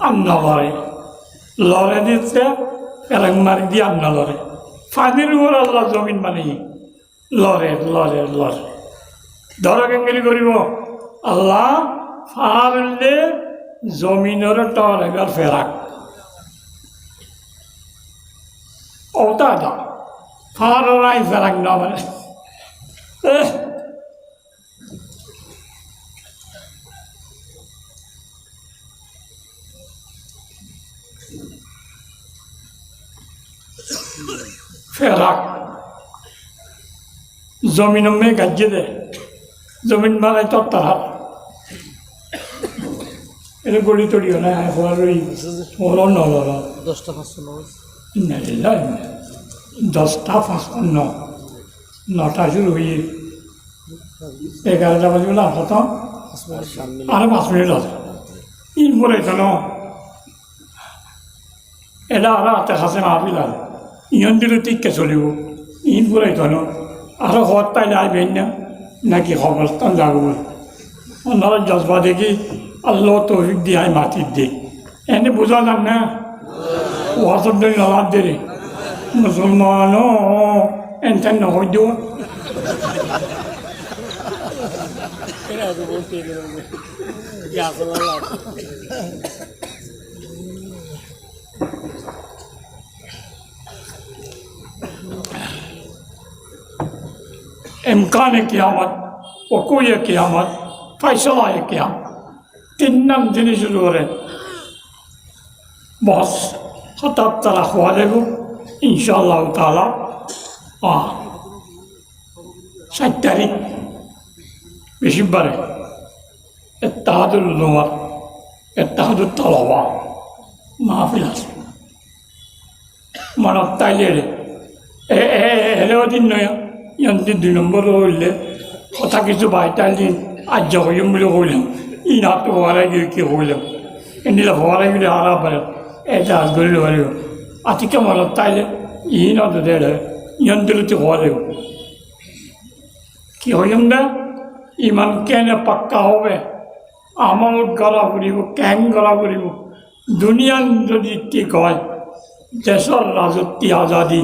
আন্না লড়ে দিতে ফেরাক মারি দিয়ে আন্না লড়ে ফাঁদির উপর আল্লাহ জমিন বানিয়ে লড়ে ধরা কেঙ্গেরি করিব আল্লাহ ফাড়লে জমিনের টর এবার ফেরাক ওটা দা ফাড়াই ফেরাক না মানে ফেরাক জমিন মেয়ে গাজ্যে দে জমিন বানাই তত্তার হাত এটা গড়ি তড়িও না হওয়ার ওই ওর নল 10টা 10টা 55 9টা শুরু হয়ে 11টা বাজে না খতম আর 5 মিনিট আছে ইন পরে কেন এটা আর হাতে খাসে মাহফিল আর ইয়ন দিলে টিককে চলিব ইন পরে কেন আরো হওয়ার তাইলে আইবেন না নাকি খবরস্থান যাবো ওনারা জজবা দেখি আল্লাহ তৌফিক দিয়ে আই মাটির দে এনে বুঝালাম না ওয়াসব দিন লাভ দে রে মুসলমানও এনতেন নহই দিও इम्कान क़यामत वक़ूअ क़यामत फ़ैसला क़यामत तीन जिनिस है बस खताब तला खुआ देगो इंशाअल्लाह ताला 7 तारीख बिशुबारे इत्तेहादुल उलमा इत्तेहादुत तलबा महफिल मन ताइले हेले दिन नया यंती 2 নম্বর হইলে কথা কিছু বাইটাল দিন আজ হইম বলে কইলাম ই না তো হওয়ারাই গিয়ে কি হইলাম এনিলে হওয়ারাই গেলে হারা পারে এটা আজ গরিল হরিব আতিকে মনে তাইলে ই না তো দেড় ইয়ন দিলে তো হওয়ারেও কি হইম না ইমান কেনে পাক্কা হবে আমল করা ফুরিব ক্যাং করা ফুরিব দুনিয়ান যদি ঠিক হয় দেশের রাজত্ব আজাদি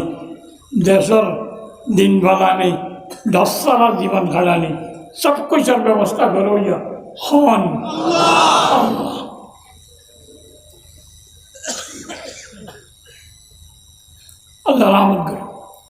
দেশের দিন বানানি দশারা জীবন খাড়ানি সব কিছুর ব্যবস্থা করো হন আল্লাহ রহমত করো।